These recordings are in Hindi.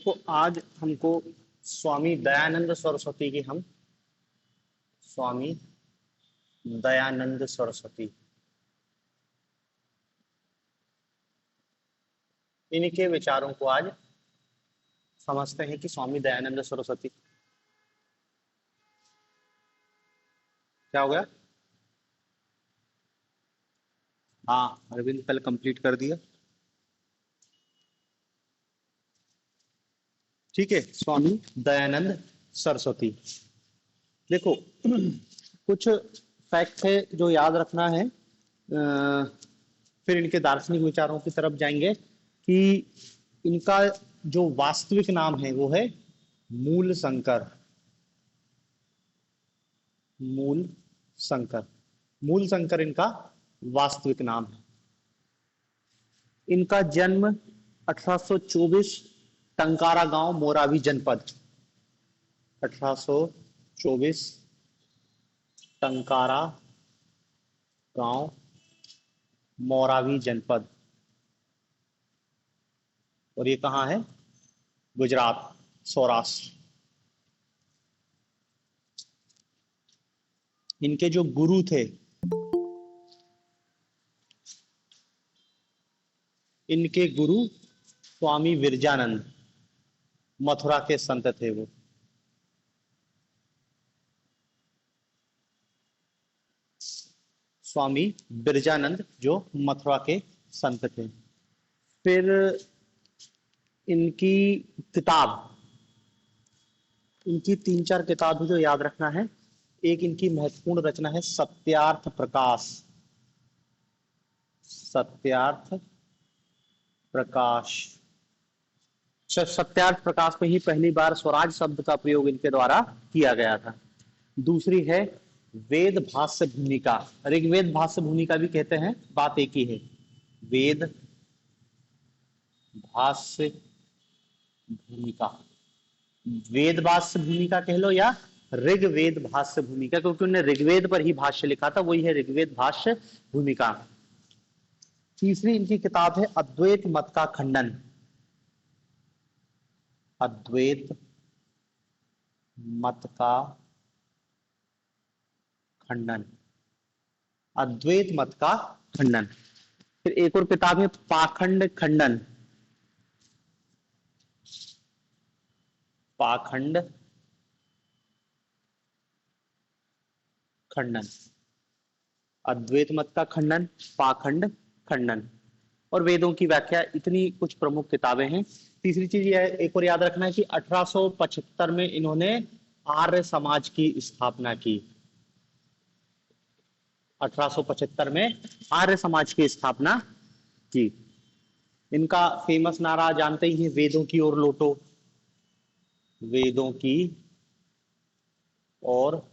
देखो आज हमको स्वामी दयानंद सरस्वती की हम स्वामी दयानंद सरस्वती इनके विचारों को आज समझते हैं कि स्वामी दयानंद सरस्वती क्या हो गया। हाँ अरविंद कल कंप्लीट कर दिया। ठीक है, स्वामी दयानंद सरस्वती। देखो कुछ फैक्ट है जो याद रखना है, फिर इनके दार्शनिक विचारों की तरफ जाएंगे कि इनका जो वास्तविक नाम है वो है मूल शंकर। मूल शंकर, मूल शंकर इनका वास्तविक नाम है। इनका जन्म 1824 टंकारा गांव मोरावी जनपद, 1824 टंकारा गांव मोरावी जनपद, और ये कहाँ है? गुजरात, सौराष्ट्र। इनके जो गुरु थे, इनके गुरु स्वामी विरजानंद, मथुरा के संत थे वो। स्वामी विरजानंद जो मथुरा के संत थे। फिर इनकी किताब, इनकी 3-4 किताब जो याद रखना है। एक इनकी महत्वपूर्ण रचना है सत्यार्थ प्रकाश। सत्यार्थ प्रकाश, सत्यार्थ प्रकाश में ही पहली बार स्वराज शब्द का प्रयोग इनके द्वारा किया गया था। दूसरी है वेद भाष्य भूमिका। ऋग्वेद भाष्य भूमिका भी कहते हैं, बात एक ही है। वेद भाष्य भूमिका, वेद भाष्य भूमिका कह लो या ऋग्वेद भाष्य भूमिका, क्योंकि उन्होंने ऋग्वेद पर ही भाष्य लिखा था, वही है ऋग्वेद भाष्य भूमिका। तीसरी इनकी किताब है अद्वैत मत का खंडन। अद्वैत मत का खंडन, अद्वैत मत का खंडन। फिर एक और किताब है पाखंड खंडन। पाखंड खंडन, अद्वैत मत का खंडन, पाखंड खंडन, और वेदों की व्याख्या। इतनी कुछ प्रमुख किताबें हैं। तीसरी चीज यह एक और याद रखना है कि 1875 में इन्होंने आर्य समाज की स्थापना की। 1875 में आर्य समाज की स्थापना की। इनका फेमस नारा जानते ही हैं, वेदों की ओर लौटो, वेदों की और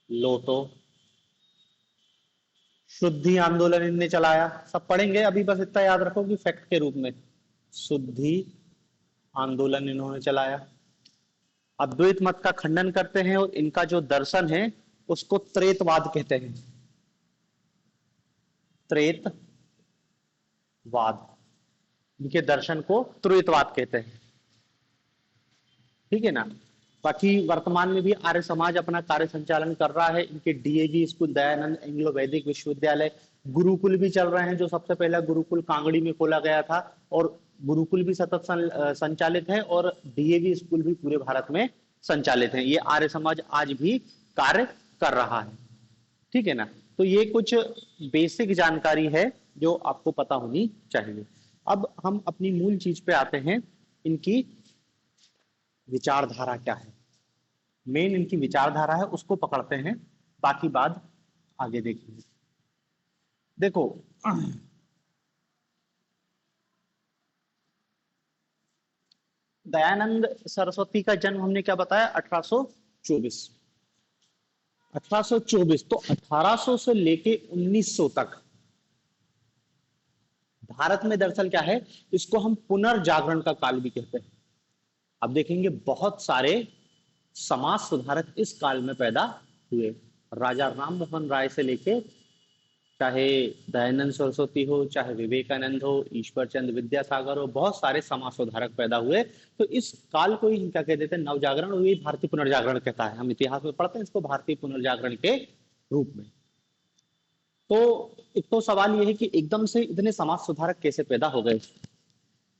लौटो। शुद्धि आंदोलन इनने चलाया, सब पढ़ेंगे, अभी बस इतना याद रखो कि फैक्ट के रूप में। शुद्धि आंदोलन इन्होंने चलाया। अद्वैत मत का खंडन करते हैं, और इनका जो दर्शन है उसको त्रेतवाद कहते हैं। त्रेतवाद, इनके दर्शन को त्रेतवाद कहते हैं। ठीक है ना। बाकी वर्तमान में भी आर्य समाज अपना कार्य संचालन कर रहा है। इनके डीएवी स्कूल, दयानंद एंग्लो वैदिक विश्वविद्यालय, गुरुकुल भी चल रहे हैं। जो सबसे पहला गुरुकुल कांगड़ी में खोला गया था, और गुरुकुल भी सतत संचालित है, और डीएवी स्कूल भी पूरे भारत में संचालित है। ये आर्य समाज आज भी कार्य कर रहा है। ठीक है ना। तो ये कुछ बेसिक जानकारी है जो आपको पता होनी चाहिए। अब हम अपनी मूल चीज पे आते हैं, इनकी विचारधारा क्या है। मेन इनकी विचारधारा है, उसको पकड़ते हैं, बाकी बात आगे देखेंगे। देखो दयानंद सरस्वती का जन्म हमने क्या बताया, 1824। 1824 तो 1800 से लेके 1900 तक भारत में दरअसल क्या है, इसको हम पुनर्जागरण का काल भी कहते हैं। अब देखेंगे बहुत सारे समाज सुधारक इस काल में पैदा हुए। राजा राम मोहन राय से लेके चाहे दयानंद सरस्वती हो, चाहे विवेकानंद हो, ईश्वर चंद्र विद्यासागर हो, बहुत सारे समाज सुधारक पैदा हुए। तो इस काल को ही क्या कह देते हैं, नवजागरण, और ये भारतीय पुनर्जागरण कहता है। हम इतिहास में पढ़ते हैं इसको भारतीय पुनर्जागरण के रूप में। तो एक तो सवाल ये है कि एकदम से इतने समाज सुधारक कैसे पैदा हो गए।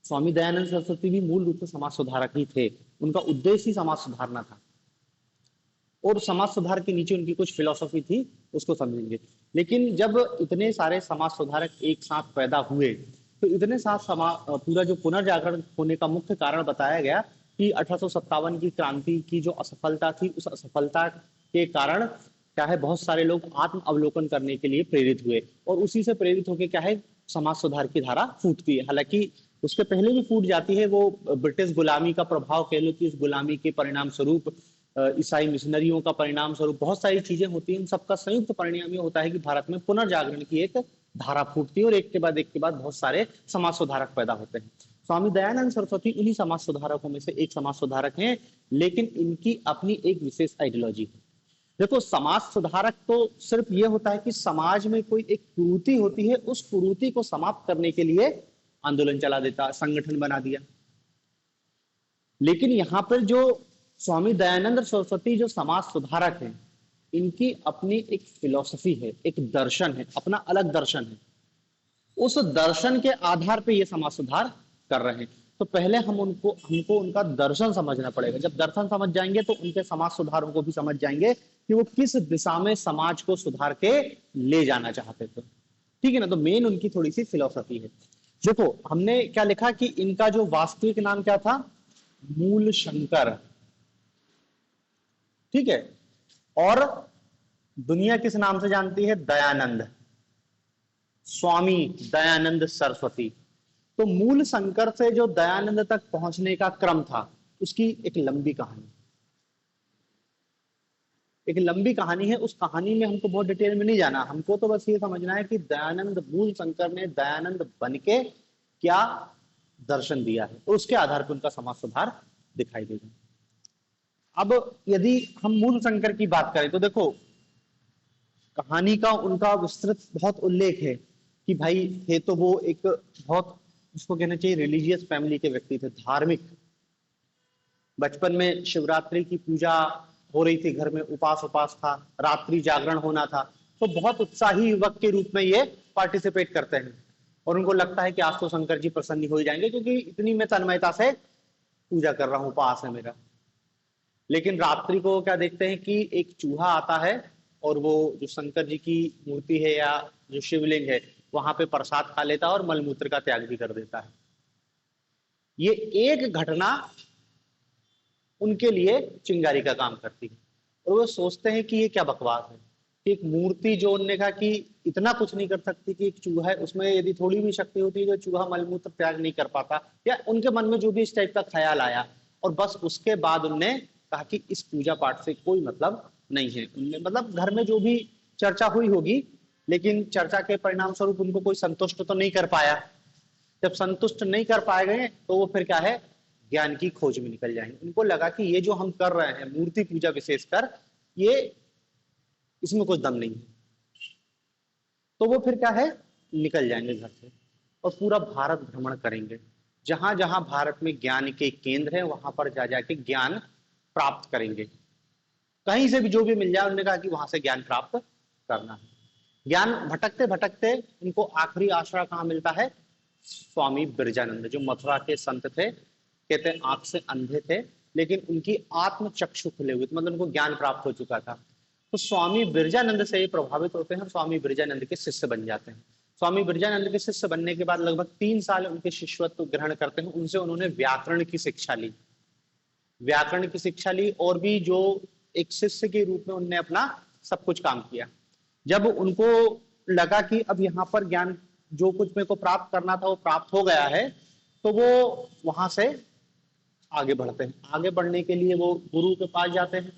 स्वामी दयानंद सरस्वती भी मूल रूप से समाज सुधारक ही थे, उनका उद्देश्य ही समाज सुधारना था, और समाज सुधार के नीचे उनकी कुछ फिलॉसफी थी, उसको समझेंगे। लेकिन जब इतने सारे समाज सुधारक एक साथ पैदा हुए, तो इतने साथ पूरा जो पुनर्जागरण होने का मुख्य कारण बताया गया कि 1857 की क्रांति की जो असफलता थी, उस असफलता के कारण क्या है, बहुत सारे लोग आत्म अवलोकन करने के लिए प्रेरित हुए, और उसी से प्रेरित होकर क्या है, समाज सुधार की धारा फूटती है। हालांकि उसके पहले भी फूट जाती है, वो ब्रिटिश गुलामी का प्रभाव कह लो कि उस गुलामी के परिणाम स्वरूप, ईसाई मिशनरियों का परिणाम स्वरूप बहुत सारी चीजें होती हैं। इन सबका संयुक्त परिणाम ये होता है कि भारत में पुनर्जागरण की एक धारा फूटती है, और एक के बाद बहुत सारे समाज सुधारक पैदा होते हैं। स्वामी दयानंद सरस्वती उन्हीं समाज सुधारकों में से एक समाज सुधारक हैं, लेकिन इनकी अपनी एक विशेष आइडियोलॉजी है। देखो, समाज सुधारक तो सिर्फ ये होता है कि समाज में कोई एक कुरीति होती है, उस कुरीति को समाप्त करने के लिए आंदोलन चला देता, संगठन बना दिया। लेकिन यहां पर जो स्वामी दयानंद सरस्वती जो समाज सुधारक हैं, इनकी अपनी एक फिलॉसफी है, एक दर्शन है, अपना अलग दर्शन है। उस दर्शन के आधार पे ये समाज सुधार कर रहे हैं। तो पहले हमको उनका दर्शन समझना पड़ेगा। जब दर्शन समझ जाएंगे तो उनके समाज सुधारों को भी समझ जाएंगे कि वो किस दिशा में समाज को सुधार के ले जाना चाहते थे। ठीक है ना। तो मेन उनकी थोड़ी सी फिलॉसफी है। देखो, हमने क्या लिखा कि इनका जो वास्तविक नाम क्या था, मूल शंकर। ठीक है। और दुनिया किस नाम से जानती है, दयानंद, स्वामी दयानंद सरस्वती। तो मूल शंकर से जो दयानंद तक पहुंचने का क्रम था, उसकी एक लंबी कहानी है। उस कहानी में हमको बहुत डिटेल में नहीं जाना, हमको तो बस ये समझना है कि दयानंद, मूल शंकर ने दयानंद बन के क्या दर्शन दिया है, तो उसके आधार पर उनका समाज सुधार दिखाई देगा। अब यदि हम मूल शंकर की बात करें तो देखो, कहानी का उनका विस्तृत बहुत उल्लेख है कि भाई थे तो वो एक बहुत, उसको कहना चाहिए, रिलीजियस फैमिली के व्यक्ति थे, धार्मिक। बचपन में शिवरात्रि की पूजा हो रही थी घर में, उपास था, रात्रि जागरण होना था, तो बहुत उत्साही युवक के रूप में ये पार्टिसिपेट करते हैं, और उनको लगता है कि आज तो शंकर जी प्रसन्न हो जाएंगे, क्योंकि इतनी मैं तन्मयता से पूजा कर रहा हूं, उपास है मेरा। लेकिन रात्रि को क्या देखते हैं कि एक चूहा आता है, और वो जो शंकर जी की मूर्ति है या जो शिवलिंग है, वहां पे प्रसाद खा लेता है और मलमूत्र का त्याग भी कर देता है। ये एक घटना उनके लिए चिंगारी का काम करती है, और वो सोचते हैं कि ये क्या बकवास है कि एक मूर्ति जो उन्होंने कहा कि इतना कुछ नहीं कर सकती, कि एक चूहा है, उसमें यदि थोड़ी भी शक्ति होती तो चूहा मलमूत्र त्याग नहीं कर पाता, या उनके मन में जो भी इस टाइप का ख्याल आया। और बस उसके बाद उनने कहा कि इस पूजा पाठ से कोई मतलब नहीं है। उनने मतलब घर में जो भी चर्चा हुई होगी, लेकिन चर्चा के परिणाम स्वरूप उनको कोई संतुष्ट तो नहीं कर पाया। जब संतुष्ट नहीं कर पाए गए तो वो फिर क्या है, ज्ञान की खोज में निकल जाएंगे। उनको लगा कि ये जो हम कर रहे हैं मूर्ति पूजा विशेषकर, ये इसमें कुछ दम नहीं है। तो वो फिर क्या है, निकल जाएंगे घर से और पूरा भारत भ्रमण करेंगे। जहां जहां भारत में ज्ञान के केंद्र है, वहां पर जा जाके ज्ञान प्राप्त करेंगे। कहीं से भी जो भी मिल जाए, उन्होंने कहा कि वहां से ज्ञान प्राप्त करना है। ज्ञान भटकते भटकते इनको आखिरी आश्रय कहाँ मिलता है, स्वामी बिरजानंद, जो मथुरा के संत थे। कहते हैं आंख से अंधे थे, लेकिन उनकी आत्म चक्षु खुले हुए थे, मतलब उनको ज्ञान प्राप्त हो चुका था। तो स्वामी बिरजानंद से प्रभावित होते हैं, स्वामी बिरजानंद के शिष्य बन जाते हैं। स्वामी बिरजानंद के शिष्य बनने के बाद लगभग 3 साल उनके शिष्यत्व ग्रहण करते हैं। उनसे उन्होंने व्याकरण की शिक्षा ली, और भी जो एक शिष्य के रूप में उनने अपना सब कुछ काम किया। जब उनको लगा कि अब यहाँ पर ज्ञान जो कुछ मेरे को प्राप्त करना था वो प्राप्त हो गया है, तो वो वहां से आगे बढ़ते हैं। आगे बढ़ने के लिए वो गुरु के पास जाते हैं।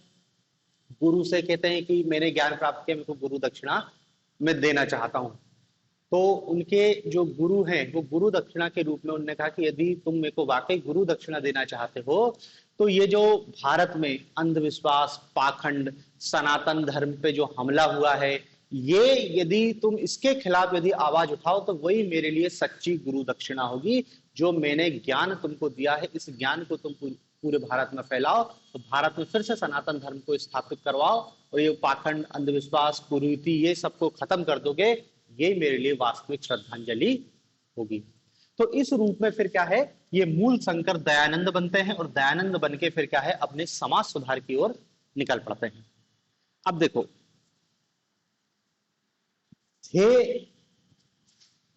गुरु से कहते हैं कि मैंने ज्ञान प्राप्त किया, मेरे को गुरु दक्षिणा मैं देना चाहता हूँ। तो उनके जो गुरु हैं, वो गुरु दक्षिणा के रूप में उन्होंने कहा कि यदि तुम मेरे को वाकई गुरु दक्षिणा देना चाहते हो, तो ये जो भारत में अंधविश्वास, पाखंड, सनातन धर्म पे जो हमला हुआ है, ये यदि तुम इसके खिलाफ यदि आवाज उठाओ तो वही मेरे लिए सच्ची गुरु दक्षिणा होगी। जो मैंने ज्ञान तुमको दिया है, इस ज्ञान को तुम पूरे भारत में फैलाओ, तो भारत में फिर से सनातन धर्म को स्थापित करवाओ और ये पाखंड, अंधविश्वास, कुरीति ये सबको खत्म कर दोगे, ये मेरे लिए वास्तविक श्रद्धांजलि होगी। तो इस रूप में फिर क्या है, ये मूल शंकर दयानंद बनते हैं और दयानंद बन के फिर क्या है, अपने समाज सुधार की ओर निकल पड़ते हैं। अब देखो, थे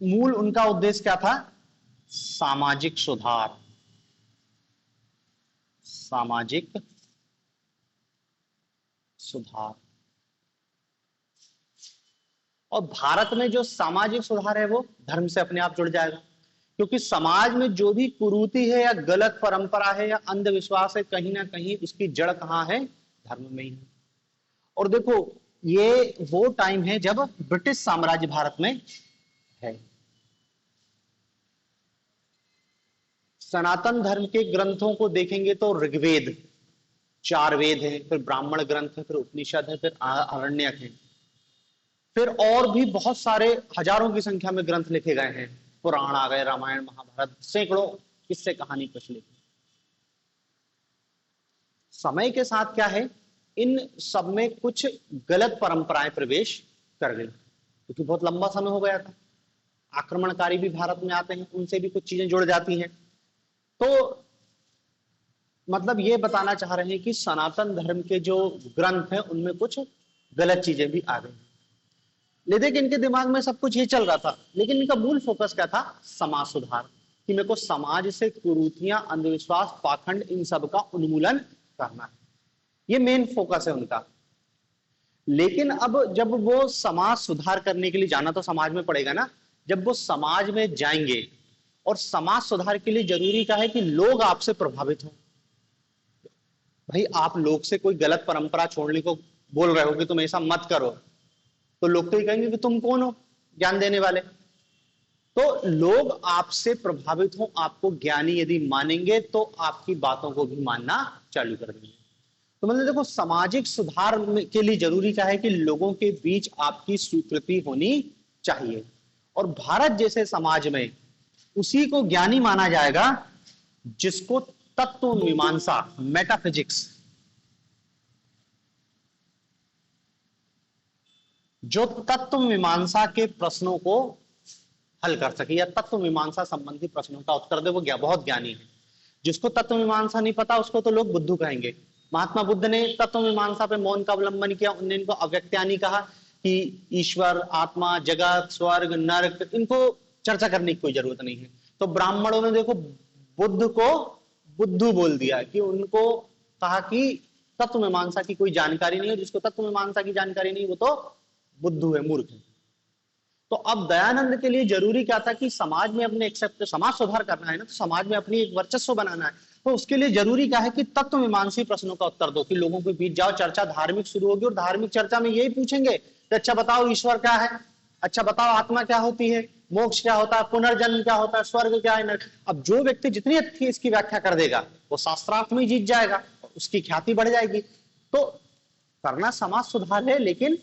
मूल उनका उद्देश्य क्या था, सामाजिक सुधार, सामाजिक सुधार। और भारत में जो सामाजिक सुधार है वो धर्म से अपने आप जुड़ जाएगा, क्योंकि समाज में जो भी कुरीति है या गलत परंपरा है या अंधविश्वास है, कहीं ना कहीं उसकी जड़ कहां है, धर्म में ही है। और देखो, ये वो टाइम है जब ब्रिटिश साम्राज्य भारत में है। सनातन धर्म के ग्रंथों को देखेंगे तो ऋग्वेद, 4 वेद हैं, फिर ब्राह्मण ग्रंथ है, फिर उपनिषद है, फिर आरण्यक है, फिर और भी बहुत सारे हजारों की संख्या में ग्रंथ लिखे गए हैं, पुराण आ गए, रामायण महाभारत, सैकड़ों किस्से कहानी प्रचलित है। समय के साथ क्या है, इन सब में कुछ गलत परंपराएं प्रवेश कर गई, क्योंकि बहुत लंबा समय हो गया था। आक्रमणकारी भी भारत में आते हैं, उनसे भी कुछ चीजें जुड़ जाती हैं। तो मतलब ये बताना चाह रहे हैं कि सनातन धर्म के जो ग्रंथ हैं उनमें कुछ गलत चीजें भी आ गई। लेकिन इनके दिमाग में सब कुछ ये चल रहा था, लेकिन इनका मूल फोकस क्या था, समाज सुधार, कि मेरे को समाज से कुरीतियां, अंधविश्वास, पाखंड, इन सब का उन्मूलन करना है, ये मेन फोकस है उनका। लेकिन अब जब वो समाज सुधार करने के लिए जाना तो समाज में पड़ेगा ना, जब वो समाज में जाएंगे, और समाज सुधार के लिए जरूरी क्या है कि लोग आपसे प्रभावित हो। भाई आप लोग से कोई गलत परंपरा छोड़ने को बोल रहे हो कि तुम ऐसा मत करो, तो लोग तो ये कहेंगे कि तुम कौन हो ज्ञान देने वाले। तो लोग आपसे प्रभावित हो, आपको ज्ञानी यदि मानेंगे तो आपकी बातों को भी मानना चालू कर देंगे। तो मतलब देखो, सामाजिक सुधार के लिए जरूरी क्या है कि लोगों के बीच आपकी स्वीकृति होनी चाहिए। और भारत जैसे समाज में उसी को ज्ञानी माना जाएगा जिसको तत्व मीमांसा, मेटाफिजिक्स, जो तत्व मीमांसा के प्रश्नों को हल कर सके या तत्व मीमांसा संबंधी प्रश्नों का उत्तर दे, वो बहुत ज्ञानी है। जिसको तत्व मीमांसा नहीं पता उसको तो लोग बुद्धू कहेंगे। महात्मा बुद्ध ने तत्व मीमांसा पे मौन का अवलंबन किया, उन्होंने इनको अव्यक्त्यानि कहा कि ईश्वर, आत्मा, जगत, स्वर्ग, नरक, इनको चर्चा करने की कोई जरूरत नहीं है। तो ब्राह्मणों ने देखो बुद्ध को बुद्धू बोल दिया, कि उनको कहा कि तत्व मीमांसा की कोई जानकारी नहीं है, जिसको तत्व मीमांसा की जानकारी नहीं वो तो बुद्धू है, मूर्ख है। तो अब दयानंद के लिए जरूरी क्या था कि समाज में अपने एक्सेप्ट, समाज सुधार करना है ना, तो समाज में अपनी एक वर्चस्व बनाना है। तो उसके लिए जरूरी क्या है कि तत्व मीमांसी प्रश्नों का उत्तर दो, कि लोगों के बीच जाओ, चर्चा धार्मिक शुरू होगी, और धार्मिक चर्चा में यही पूछेंगे कि अच्छा बताओ ईश्वर क्या है, अच्छा बताओ आत्मा क्या होती है, मोक्ष क्या होता है, पुनर्जन्म क्या होता है, स्वर्ग क्या है, नरक। अब जो व्यक्ति जितनी अच्छी इसकी व्याख्या कर देगा वो शास्त्रार्थ में जीत जाएगा, उसकी ख्याति बढ़ जाएगी। तो करना समाज सुधार है, लेकिन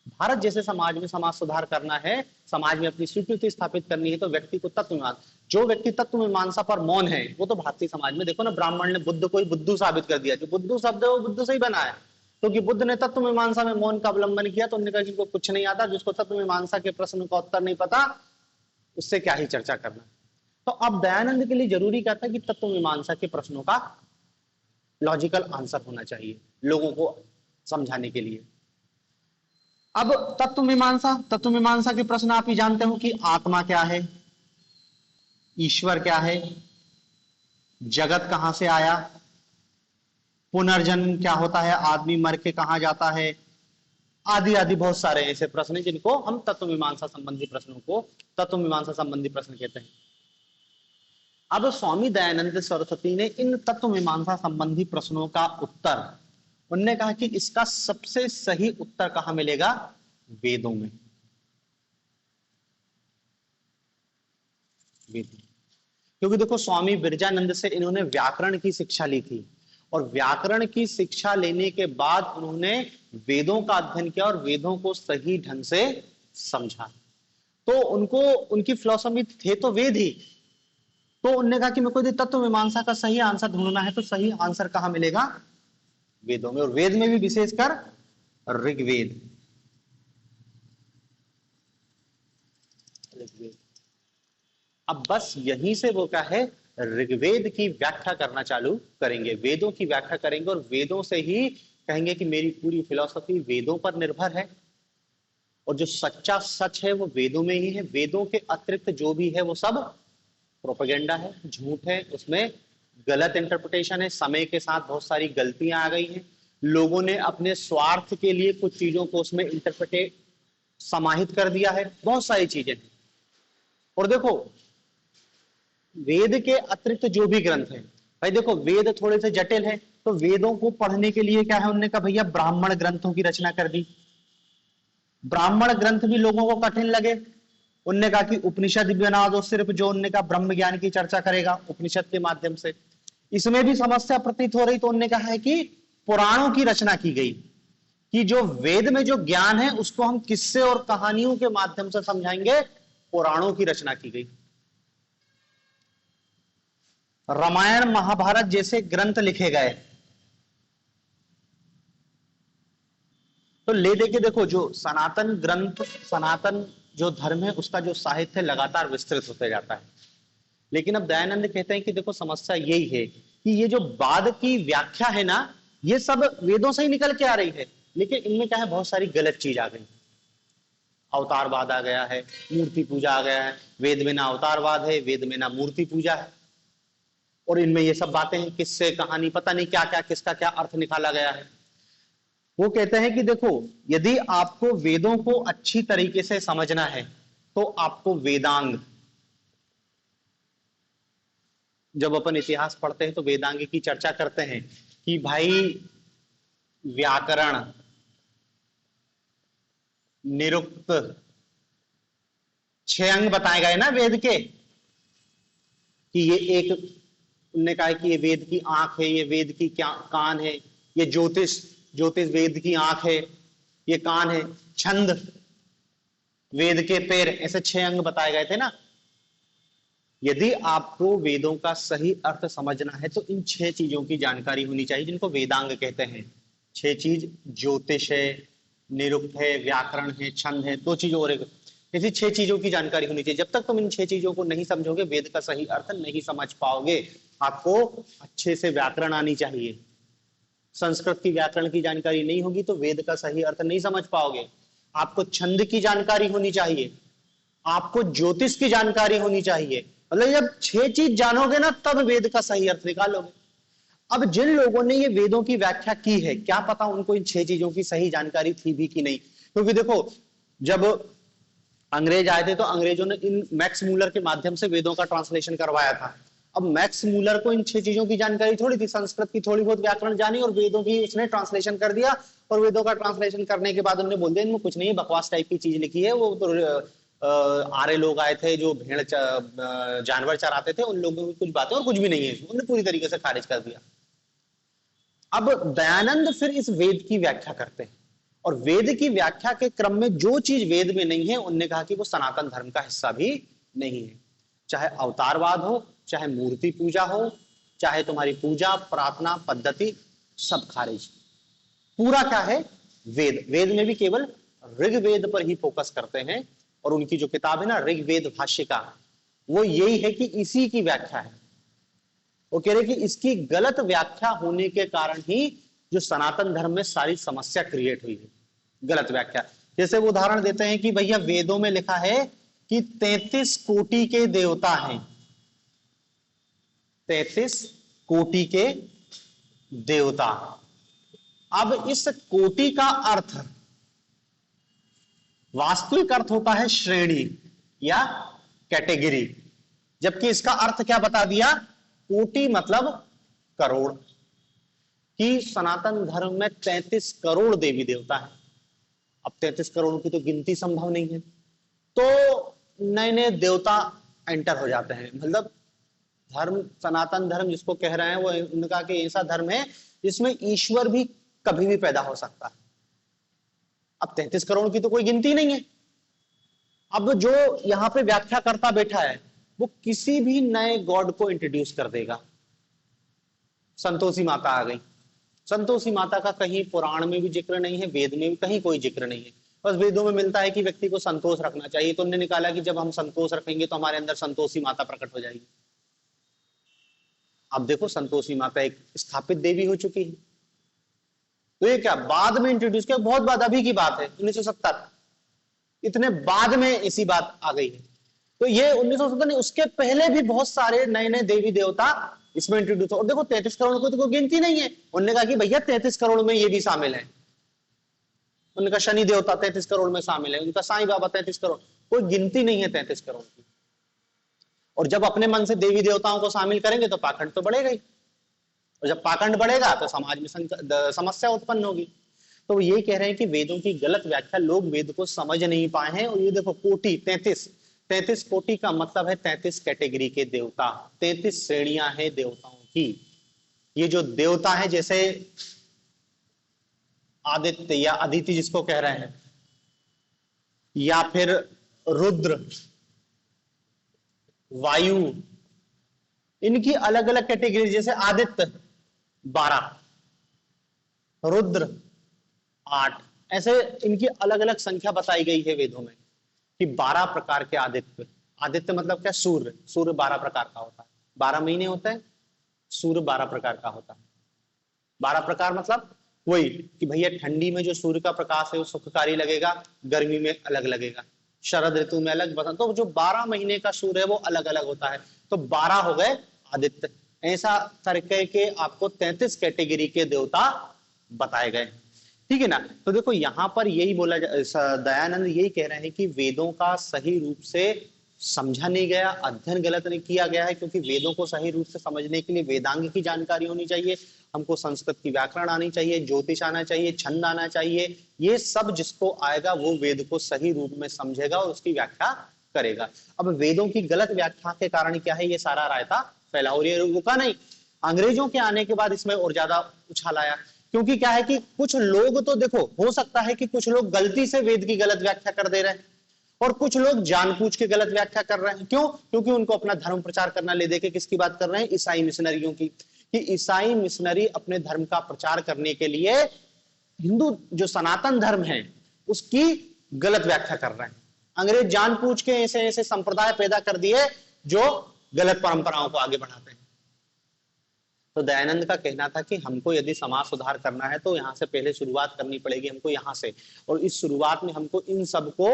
भारत जैसे समाज में समाज सुधार करना है, समाज में अपनी स्वीकृति स्थापित करनी है, तो व्यक्ति को तत्व मीमांसा, जो व्यक्ति तत्व मीमांसा पर मौन है वो तो भारतीय समाज में देखो ना, ब्राह्मण ने बुद्ध को ही बुद्धू साबित कर दिया, जो बुद्धू शब्द है वो बुद्ध से ही बना है, क्योंकि बुद्ध ने तत्व मीमांसा में मौन का अवलंबन किया। तो उन्होंने कहा जिनको कुछ नहीं आता, जिसको तत्व मीमांसा के प्रश्न का उत्तर नहीं पता, उससे क्या ही चर्चा करना। तो अब दयानंद के लिए जरूरी क्या था कि तत्व मीमांसा के प्रश्नों का लॉजिकल आंसर होना चाहिए लोगों को समझाने के लिए। अब तत्व मीमांसा के प्रश्न आप ही जानते हो कि आत्मा क्या है, ईश्वर क्या है, जगत कहां से आया, पुनर्जन्म क्या होता है, आदमी मर के कहां जाता है, आदि आदि बहुत सारे ऐसे प्रश्न हैं जिनको हम तत्व मीमांसा संबंधी प्रश्नों को तत्व मीमांसा संबंधी प्रश्न कहते हैं। अब स्वामी दयानंद सरस्वती ने इन तत्व मीमांसा संबंधी प्रश्नों का उत्तर, उन्होंने कहा कि इसका सबसे सही उत्तर कहां मिलेगा, वेदों में। क्योंकि देखो स्वामी विरजानंद से इन्होंने व्याकरण की शिक्षा ली थी, और व्याकरण की शिक्षा लेने के बाद उन्होंने वेदों का अध्ययन किया और वेदों को सही ढंग से समझा। तो उनको उनकी फिलॉसफी थे तो वेद ही। तो उन्होंने कहा कि मेरे को यदि तत्व मीमांसा का सही आंसर ढूंढना है तो सही आंसर कहां मिलेगा? वेदों में, और वेद में भी विशेषकर ऋग्वेद। अब बस यहीं से वो क्या है, ऋग्वेद की व्याख्या करना चालू करेंगे, वेदों की व्याख्या करेंगे और वेदों से ही कहेंगे कि मेरी पूरी फिलॉसफी वेदों पर निर्भर है और जो सच्चा सच है वो वेदों में ही है। वेदों के अतिरिक्त जो भी है वो सब प्रोपेगेंडा है, झूठ है, उसमें गलत इंटरप्रिटेशन है। समय के साथ बहुत सारी गलतियां आ गई हैं, लोगों ने अपने स्वार्थ के लिए कुछ चीजों को उसमें इंटरप्रिटेट समाहित कर दिया है, बहुत सारी चीजें हैं। और देखो वेद के अतिरिक्त जो भी ग्रंथ है, भाई देखो वेद थोड़े से जटिल है, तो वेदों को पढ़ने के लिए क्या है, उन्होंने कहा भैया ब्राह्मण ग्रंथों की रचना कर दी। ब्राह्मण ग्रंथ भी लोगों को कठिन लगे, उनने कहा कि उपनिषद भी बना दो, सिर्फ जो उनने कहा ब्रह्म ज्ञान की चर्चा करेगा उपनिषद के माध्यम से। इसमें भी समस्या प्रतीत हो रही, तो उनने कहा है कि पुराणों की रचना की गई, कि जो वेद में जो ज्ञान है उसको हम किस्से और कहानियों के माध्यम से समझाएंगे, पुराणों की रचना की गई। रामायण महाभारत जैसे ग्रंथ लिखे गए। तो ले देके देखो जो सनातन ग्रंथ, सनातन जो धर्म है उसका जो साहित्य लगातार विस्तृत होते जाता है। लेकिन अब दयानंद कहते हैं कि देखो समस्या यही है कि ये जो बाद की व्याख्या है ना, ये सब वेदों से ही निकल के आ रही है, लेकिन इनमें क्या है बहुत सारी गलत चीज आ गई। अवतारवाद आ गया है, मूर्ति पूजा आ गया है, वेद में ना अवतारवाद है, वेद में ना मूर्ति पूजा है, और इनमें ये सब बातें हैं, किससे कहानी पता नहीं क्या क्या, किसका क्या अर्थ निकाला गया है। वो कहते हैं कि देखो यदि आपको वेदों को अच्छी तरीके से समझना है तो आपको वेदांग, जब अपन इतिहास पढ़ते हैं तो वेदांग की चर्चा करते हैं कि भाई व्याकरण, निरुक्त, 6 अंग बताए गए ना वेद के, कि ये एक, उन्होंने कहा कि ये वेद की आंख है, ये वेद की क्या कान है, ये ज्योतिष, ज्योतिष वेद की आंख है, ये कान है, छंद वेद के पैर, ऐसे 6 अंग बताए गए थे ना। यदि आपको वेदों का सही अर्थ समझना है तो इन 6 चीजों की जानकारी होनी चाहिए, जिनको वेदांग कहते हैं। 6 चीज, ज्योतिष है, निरुक्त है, व्याकरण है, छंद है, 2 चीजों और ऐसी 6 चीजों की जानकारी होनी चाहिए। जब तक तुम इन 6 चीजों को नहीं समझोगे वेद का सही अर्थ नहीं समझ पाओगे। आपको अच्छे से व्याकरण आनी चाहिए, संस्कृत की व्याकरण की जानकारी नहीं होगी तो वेद का सही अर्थ नहीं समझ पाओगे। आपको छंद की जानकारी होनी चाहिए, आपको ज्योतिष की जानकारी होनी चाहिए। मतलब जब 6 चीज जानोगे ना तब वेद का सही अर्थ निकालोगे। अब जिन लोगों ने ये वेदों की व्याख्या की है, क्या पता उनको इन 6 चीजों की सही जानकारी थी भी कि नहीं। क्योंकि देखो जब अंग्रेज आए थे तो अंग्रेजों ने इन मैक्स मूलर के माध्यम से वेदों का ट्रांसलेशन करवाया था। अब मैक्स मूलर को इन 6 चीजों की जानकारी थोड़ी थी, संस्कृत की थोड़ी बहुत व्याकरण जानी और वेदों की उसने ट्रांसलेशन कर दिया। और वेदों का ट्रांसलेशन करने के बाद उन्होंने बोल दिया इनमें कुछ नहीं है, बकवास टाइप की चीज लिखी है। वो तो आर्य लोग आए थे जो भेड़ जानवर चराते थे, उन लोगों की कुछ बातें और कुछ भी नहीं है, उन्होंने पूरी तरीके से खारिज कर दिया। अब दयानंद फिर इस वेद की व्याख्या करते हैं और वेद की व्याख्या के क्रम में जो चीज वेद में नहीं है उनने कहा कि वो सनातन धर्म का हिस्सा भी नहीं है। चाहे अवतारवाद हो, चाहे मूर्ति पूजा हो, चाहे तुम्हारी पूजा प्रार्थना पद्धति, सब खारिज। पूरा क्या है, वेद। वेद में भी केवल ऋग्वेद पर ही फोकस करते हैं और उनकी जो किताब है ना ऋग्वेद भाष्यिका, वो यही है कि इसी की व्याख्या है। वो कह रहे कि इसकी गलत व्याख्या होने के कारण ही जो सनातन धर्म में सारी समस्या क्रिएट हुई है, गलत व्याख्या। जैसे वो उदाहरण देते हैं कि भैया वेदों में लिखा है कि 33 कोटि के देवता हैं, 33 कोटि के देवता। अब इस कोटि का अर्थ, वास्तविक अर्थ होता है श्रेणी या कैटेगरी, जबकि इसका अर्थ क्या बता दिया, कोटि मतलब करोड़, कि सनातन धर्म में 33 करोड़ देवी देवता है। अब 33 करोड़ की तो गिनती संभव नहीं है, तो नए नए देवता एंटर हो जाते हैं। मतलब धर्म, सनातन धर्म जिसको कह रहे हैं, वो उनका कि ऐसा धर्म है जिसमें ईश्वर भी कभी भी पैदा हो सकता है। अब 33 करोड़ की तो कोई गिनती नहीं है। अब जो यहाँ पे व्याख्या करता बैठा है वो किसी भी नए गॉड को इंट्रोड्यूस कर देगा। संतोषी माता आ गई, संतोषी माता का कहीं पुराण में भी जिक्र नहीं है, वेद में भी कहीं कोई जिक्र नहीं है। बस वेदों में मिलता है कि व्यक्ति को संतोष रखना चाहिए, तो उन्होंने निकाला कि जब हम संतोष रखेंगे तो हमारे अंदर संतोषी माता प्रकट हो जाएगी। अब देखो संतोषी माता एक स्थापित देवी हो चुकी है, तो ये क्या बाद में इंट्रोड्यूस किया, बहुत बाद, अभी की बात है 1970, इतने बाद में ऐसी बात आ गई है। तो ये 1970 नहीं, उसके पहले भी बहुत सारे नए नए देवी देवता इसमें इंट्रोड्यूस हो। और देखो 33 करोड़ को तो कोई गिनती नहीं है। उन्होंने कहा कि भैया 33 करोड़ में ये भी शामिल है, उनका शनि देवता 33 करोड़ में शामिल है, उनका साईं बाबा 33 करोड़, कोई गिनती नहीं है 33 करोड़ की। और जब अपने मन से देवी देवताओं को शामिल करेंगे तो पाखंड तो बढ़ेगा ही, और जब पाखंड बढ़ेगा तो समाज में समस्या उत्पन्न होगी। तो वो ये कह रहे हैं कि वेदों की गलत व्याख्या, लोग वेद को समझ नहीं पाए हैं। और ये देखो कोटि 33 कोटि का मतलब है 33 कैटेगरी के देवता, 33 श्रेणियां हैं देवताओं की। ये जो देवता है जैसे आदित्य या अदिति जिसको कह रहे हैं, या फिर रुद्र, वायु, इनकी अलग अलग कैटेगरी, जैसे आदित्य 12, रुद्र 8, ऐसे इनकी अलग अलग संख्या बताई गई है वेदों में कि 12 प्रकार के आदित्य। आदित्य मतलब क्या, सूर्य, सूर्य 12 प्रकार का होता है, 12 महीने होते हैं, सूर्य 12 प्रकार का होता है। 12 प्रकार मतलब वही कि भैया ठंडी में जो सूर्य का प्रकाश है वो सुखकारी लगेगा, गर्मी में अलग लगेगा, शरद ऋतु में अलग, बसंत, तो जो 12 महीने का सूर्य है वो अलग अलग होता है। तो 12 हो गए आदित्य। ऐसा करके के आपको 33 कैटेगरी के देवता बताए गए, ठीक है ना। तो देखो यहां पर यही बोला, दयानंद यही कह रहे हैं कि वेदों का सही रूप से समझा नहीं गया, अध्ययन गलत नहीं किया गया है, क्योंकि वेदों को सही रूप से समझने के लिए वेदांग की जानकारी होनी चाहिए, हमको संस्कृत की व्याकरण आनी चाहिए, ज्योतिष आना चाहिए, छंद आना चाहिए। ये सब जिसको आएगा वो वेद को सही रूप में समझेगा और उसकी व्याख्या करेगा। अब वेदों की गलत व्याख्या के कारण क्या है, ये सारा रायता फैला, और ये रुका नहीं, अंग्रेजों के आने के बाद इसमें और ज्यादा उछाल आया। क्योंकि क्या है कि कुछ लोग तो देखो, हो सकता है कि कुछ लोग गलती से वेद की गलत व्याख्या कर दे रहे हैं, और कुछ लोग जानबूझ के गलत व्याख्या कर रहे हैं। क्यों? क्योंकि उनको अपना धर्म प्रचार करना, ले देके किसकी बात कर रहे हैं, ईसाई मिशनरियों की, कि ईसाई मिशनरी अपने धर्म का प्रचार करने के लिए हिंदू जो सनातन धर्म है उसकी गलत व्याख्या कर रहे हैं। अंग्रेज जानबूझ के ऐसे ऐसे संप्रदाय पैदा कर दिए जो गलत परंपराओं को आगे बढ़ाते हैं। तो दयानंद का कहना था कि हमको यदि समाज सुधार करना है तो यहां से पहले शुरुआत करनी पड़ेगी हमको, यहां से, और इस शुरुआत में हमको इन सबको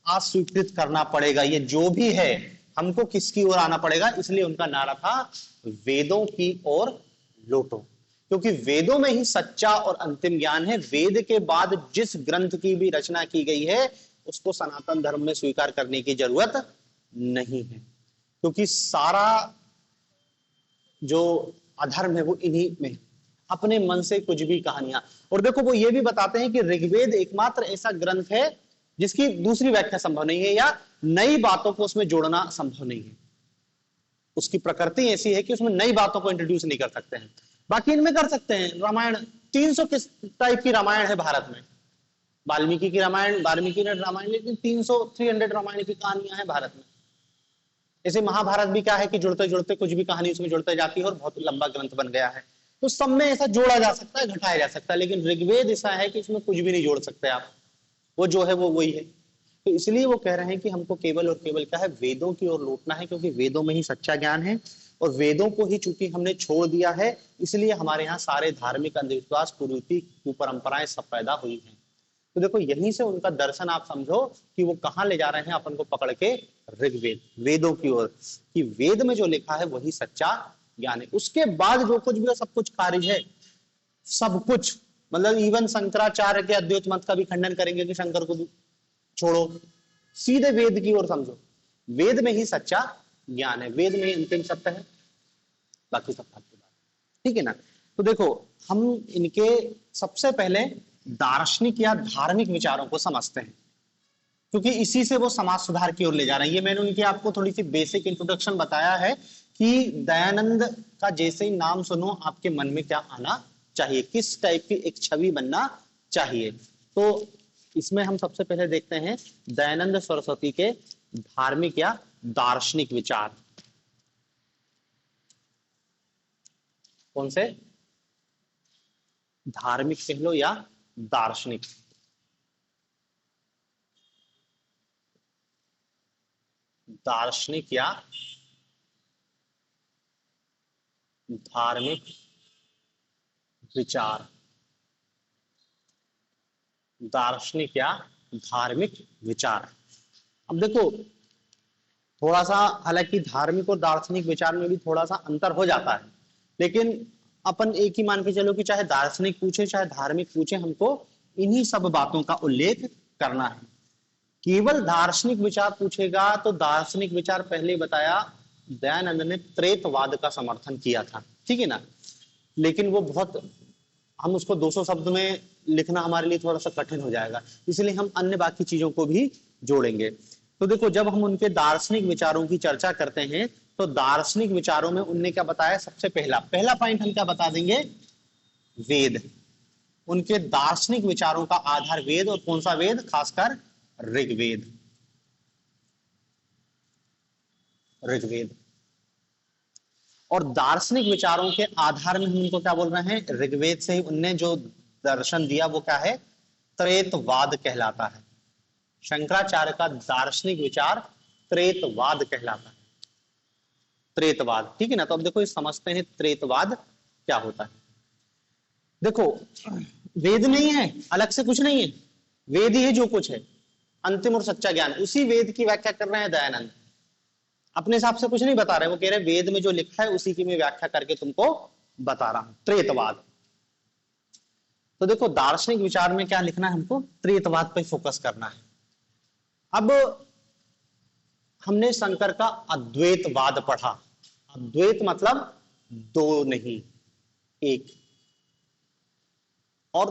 अस्वीकृत करना पड़ेगा। ये जो भी है हमको किसकी ओर आना पड़ेगा, इसलिए उनका नारा था वेदों की ओर लौटो, क्योंकि वेदों में ही सच्चा और अंतिम ज्ञान है। वेद के बाद जिस ग्रंथ की भी रचना की गई है उसको सनातन धर्म में स्वीकार करने की जरूरत नहीं है, क्योंकि सारा जो अधर्म है वो इन्हीं में, अपने मन से कुछ भी कहानियां। और देखो वो ये भी बताते हैं कि ऋग्वेद एकमात्र ऐसा ग्रंथ है जिसकी दूसरी व्याख्या संभव नहीं है, या नई बातों को उसमें जोड़ना संभव नहीं है। उसकी प्रकृति ऐसी है कि उसमें नई बातों को इंट्रोड्यूस नहीं कर सकते हैं। बाकी इनमें कर सकते हैं। रामायण 300 किस टाइप की रामायण है भारत में, वाल्मीकि की रामायण, वाल्मीकि ने रामायण, लेकिन 300 रामायण की कहानियां हैं भारत में। ऐसे महाभारत भी क्या है कि जुड़ते जुड़ते कुछ भी कहानी उसमें जुड़ते जाती है और बहुत लंबा ग्रंथ बन गया है। तो सब में ऐसा जोड़ा जा सकता है, घटाया जा सकता है, लेकिन ऋग्वेद ऐसा है कि इसमें कुछ भी नहीं जोड़ सकते आप, वो जो है वो वही है। तो इसलिए वो कह रहे हैं कि हमको केवल और केवल क्या है, वेदों की ओर लौटना है, क्योंकि वेदों में ही सच्चा ज्ञान है। और वेदों को ही चूंकि हमने छोड़ दिया है, इसलिए हमारे यहाँ सारे धार्मिक अंधविश्वास, कुरीति, कुपरंपराएं सब पैदा हुई हैं। तो देखो यहीं से उनका दर्शन आप समझो कि वो कहाँ ले जा रहे हैं अपन को पकड़ के, ऋग्वेद, वेदों की ओर, कि वेद में जो लिखा है वही सच्चा ज्ञान है। उसके बाद जो कुछ भी है सब कुछ खारिज है, सब कुछ, मतलब इवन शंकराचार्य के अद्वैत मत का भी खंडन करेंगे कि शंकर को छोड़ो, सीधे वेद की ओर समझो। वेद में ही सच्चा ज्ञान है, वेद में ही अंतिम सत्य है, बाकी सब बात, ठीक है ना। तो देखो हम इनके सबसे पहले दार्शनिक या धार्मिक विचारों को समझते हैं, क्योंकि इसी से वो समाज सुधार की ओर ले जा रहे हैं। ये मैंने उनकी आपको थोड़ी सी बेसिक इंट्रोडक्शन बताया है कि दयानंद का जैसे ही नाम सुनो आपके मन में क्या आना चाहिए, किस टाइप की एक छवि बनना चाहिए। तो इसमें हम सबसे पहले देखते हैं दयानंद सरस्वती के धार्मिक या दार्शनिक विचार। कौन से? धार्मिक कह लो या दार्शनिक। दार्शनिक या धार्मिक विचार। दार्शनिक या धार्मिक विचार। अब देखो थोड़ा सा, हालांकि धार्मिक और दार्शनिक विचार में भी थोड़ा सा अंतर हो जाता है, लेकिन अपन एक ही मान के चलो कि चाहे दार्शनिक पूछे चाहे धार्मिक पूछे, हमको इन्हीं सब बातों का उल्लेख करना है। केवल दार्शनिक विचार पूछेगा तो दार्शनिक विचार पहले बताया दयानंद ने त्रेतवाद का समर्थन किया था, ठीक है ना। लेकिन वो बहुत, हम उसको 200 शब्द में लिखना हमारे लिए थोड़ा सा कठिन हो जाएगा, इसलिए हम अन्य बाकी चीजों को भी जोड़ेंगे। तो देखो जब हम उनके दार्शनिक विचारों की चर्चा करते हैं तो दार्शनिक विचारों में उनने क्या बताया, सबसे पहला पॉइंट हम क्या बता देंगे, वेद। उनके दार्शनिक विचारों का आधार वेद, और कौन सा वेद, खासकर ऋग्वेद। ऋग्वेद और दार्शनिक विचारों के आधार में हम उनको क्या बोल रहे हैं, ऋग्वेद से ही उनने जो दर्शन दिया वो क्या है, त्रेतवाद कहलाता है। शंकराचार्य का दार्शनिक विचार त्रेतवाद कहलाता है। त्रेतवाद, ठीक है ना। तो अब देखो इस समझते हैं त्रेतवाद क्या होता है। देखो वेद नहीं है, अलग से कुछ नहीं है, वेद ही है जो कुछ है, अंतिम और सच्चा ज्ञान। उसी वेद की व्याख्या कर रहे हैं दयानंद, अपने हिसाब से कुछ नहीं बता रहे। वो कह रहे वेद में जो लिखा है उसी की मैं व्याख्या करके तुमको बता रहा हूं, त्रेतवाद। तो देखो दार्शनिक विचार में क्या लिखना है हमको, त्रेतवाद पे फोकस करना है। अब हमने शंकर का अद्वैतवाद पढ़ा। अद्वैत मतलब दो नहीं एक, और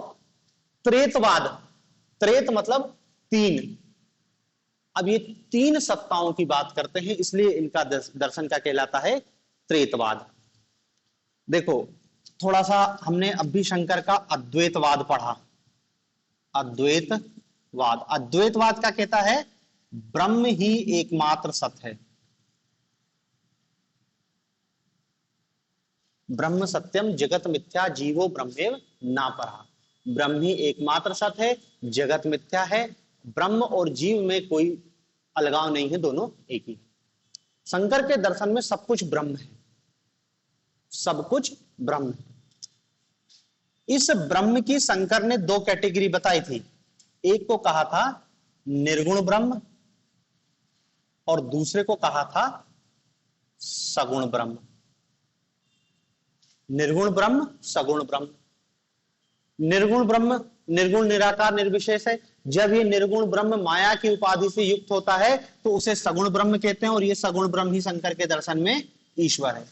त्रेतवाद, त्रेत मतलब तीन। अब ये तीन सत्ताओं की बात करते हैं, इसलिए इनका दर्शन क्या कहलाता है, त्रेतवाद। देखो थोड़ा सा हमने अभी शंकर का अद्वैतवाद पढ़ा। अद्वैतवाद, अद्वैतवाद क्या कहता है, ब्रह्म ही एकमात्र सत्य है। ब्रह्म सत्यम जगत मिथ्या जीवो ब्रह्मेव ना परा। ब्रह्म ही एकमात्र सत्य है, जगत मिथ्या है, ब्रह्म और जीव में कोई अलगाव नहीं है, दोनों एक ही। शंकर के दर्शन में सब कुछ ब्रह्म है, सब कुछ ब्रह्म है। इस ब्रह्म की शंकर ने दो कैटेगरी बताई थी, एक को कहा था निर्गुण ब्रह्म और दूसरे को कहा था सगुण ब्रह्म। निर्गुण ब्रह्म, सगुण ब्रह्म। निर्गुण ब्रह्म निर्गुण निराकार निर्विशेष है। जब ये निर्गुण ब्रह्म माया की उपाधि से युक्त होता है तो उसे सगुण ब्रह्म कहते हैं, और ये सगुण ब्रह्म ही शंकर के दर्शन में ईश्वर है।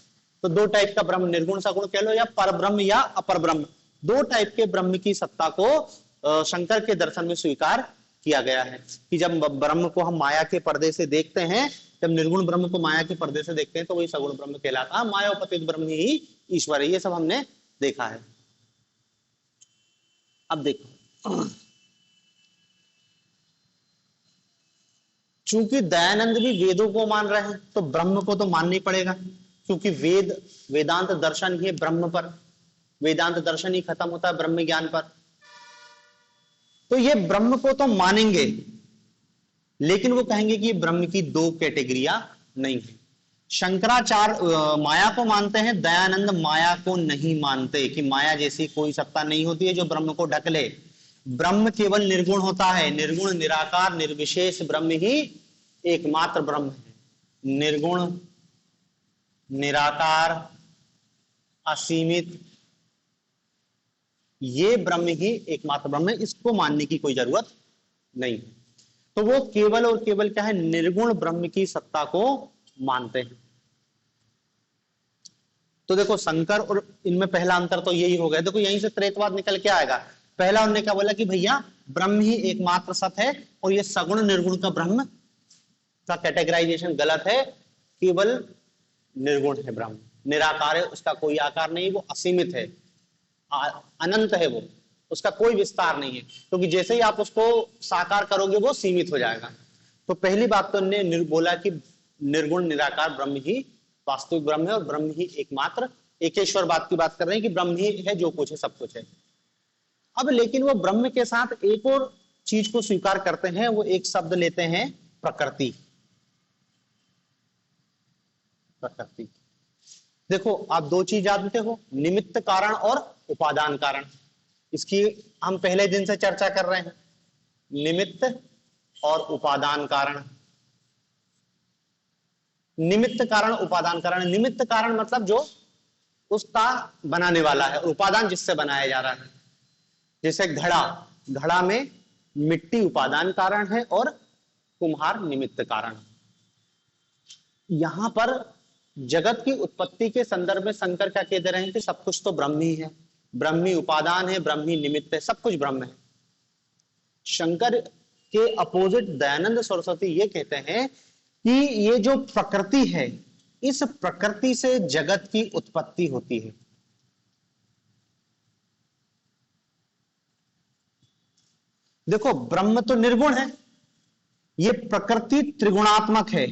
तो दो टाइप का ब्रह्म, निर्गुण सगुण कह लो या पर ब्रह्म या अपर ब्रह्म, दो टाइप के ब्रह्म की सत्ता को शंकर के दर्शन में स्वीकार किया गया है। कि जब ब्रह्म को हम माया के पर्दे से देखते हैं, जब निर्गुण ब्रह्म को माया के पर्दे से देखते हैं तो वही सगुण ब्रह्म कहलाता है। मायापतित ब्रह्म ही ईश्वर है, ये सब हमने देखा है। अब देखो चूंकि दयानंद भी वेदों को मान रहे हैं तो ब्रह्म को तो मानना ही पड़ेगा, क्योंकि वेद, वेदांत दर्शन ही ब्रह्म पर, वेदांत दर्शन ही खत्म होता है ब्रह्म ज्ञान पर। तो ये ब्रह्म को तो मानेंगे, लेकिन वो कहेंगे कि ब्रह्म की दो कैटेगरियां नहीं है। शंकराचार्य माया को मानते हैं, दयानंद माया को नहीं मानते कि माया जैसी कोई सत्ता नहीं होती है जो ब्रह्म को ढक ले। ब्रह्म केवल निर्गुण होता है, निर्गुण निराकार निर्विशेष ब्रह्म ही एकमात्र ब्रह्म है। निर्गुण निराकार असीमित ये ब्रह्म ही एकमात्र ब्रह्म है, इसको मानने की कोई जरूरत नहीं है। तो वो केवल और केवल क्या है, निर्गुण ब्रह्म की सत्ता को मानते हैं। तो देखो शंकर और इनमें पहला अंतर तो यही हो गया। देखो यहीं से त्रेतवाद निकल के आएगा। पहला उन्होंने क्या बोला कि भैया ब्रह्म ही एकमात्र सत्य है, और ये सगुण निर्गुण का ब्रह्म का कैटेगराइजेशन गलत है। केवल निर्गुण है ब्रह्म, निराकार है, उसका कोई आकार नहीं, वो असीमित है, अनंत है, वो उसका कोई विस्तार नहीं है, क्योंकि जैसे ही आप उसको साकार करोगे वो सीमित हो जाएगा। तो पहली बात तो ने बोला कि निर्गुण निराकार ब्रह्म ही वास्तविक ब्रह्म है और ब्रह्म ही एकमात्र एकेश्वर बात की बात कर रहे हैं कि ब्रह्म ही है, जो कुछ है सब कुछ है। अब लेकिन वो ब्रह्म के साथ एक और चीज को स्वीकार करते हैं, वो एक शब्द लेते हैं प्रकृति। प्रकृति, देखो आप दो चीज जानते हो, निमित्त कारण और उपादान कारण। इसकी हम पहले दिन से चर्चा कर रहे हैं, निमित्त और उपादान कारण। निमित्त कारण उपादान कारण, निमित्त कारण मतलब जो उसका बनाने वाला है, और उपादान जिससे बनाया जा रहा है। जैसे घड़ा, घड़ा में मिट्टी उपादान कारण है और कुम्हार निमित्त कारण। यहां पर जगत की उत्पत्ति के संदर्भ में शंकर क्या कह दे रहे हैं कि सब कुछ तो ब्रह्म ही है, ब्रह्म ही उपादान है, ब्रह्म ही निमित्त है, सब कुछ ब्रह्म है। शंकर के अपोजिट दयानंद सरस्वती ये कहते हैं कि ये जो प्रकृति है, इस प्रकृति से जगत की उत्पत्ति होती है। देखो ब्रह्म तो निर्गुण है, ये प्रकृति त्रिगुणात्मक है,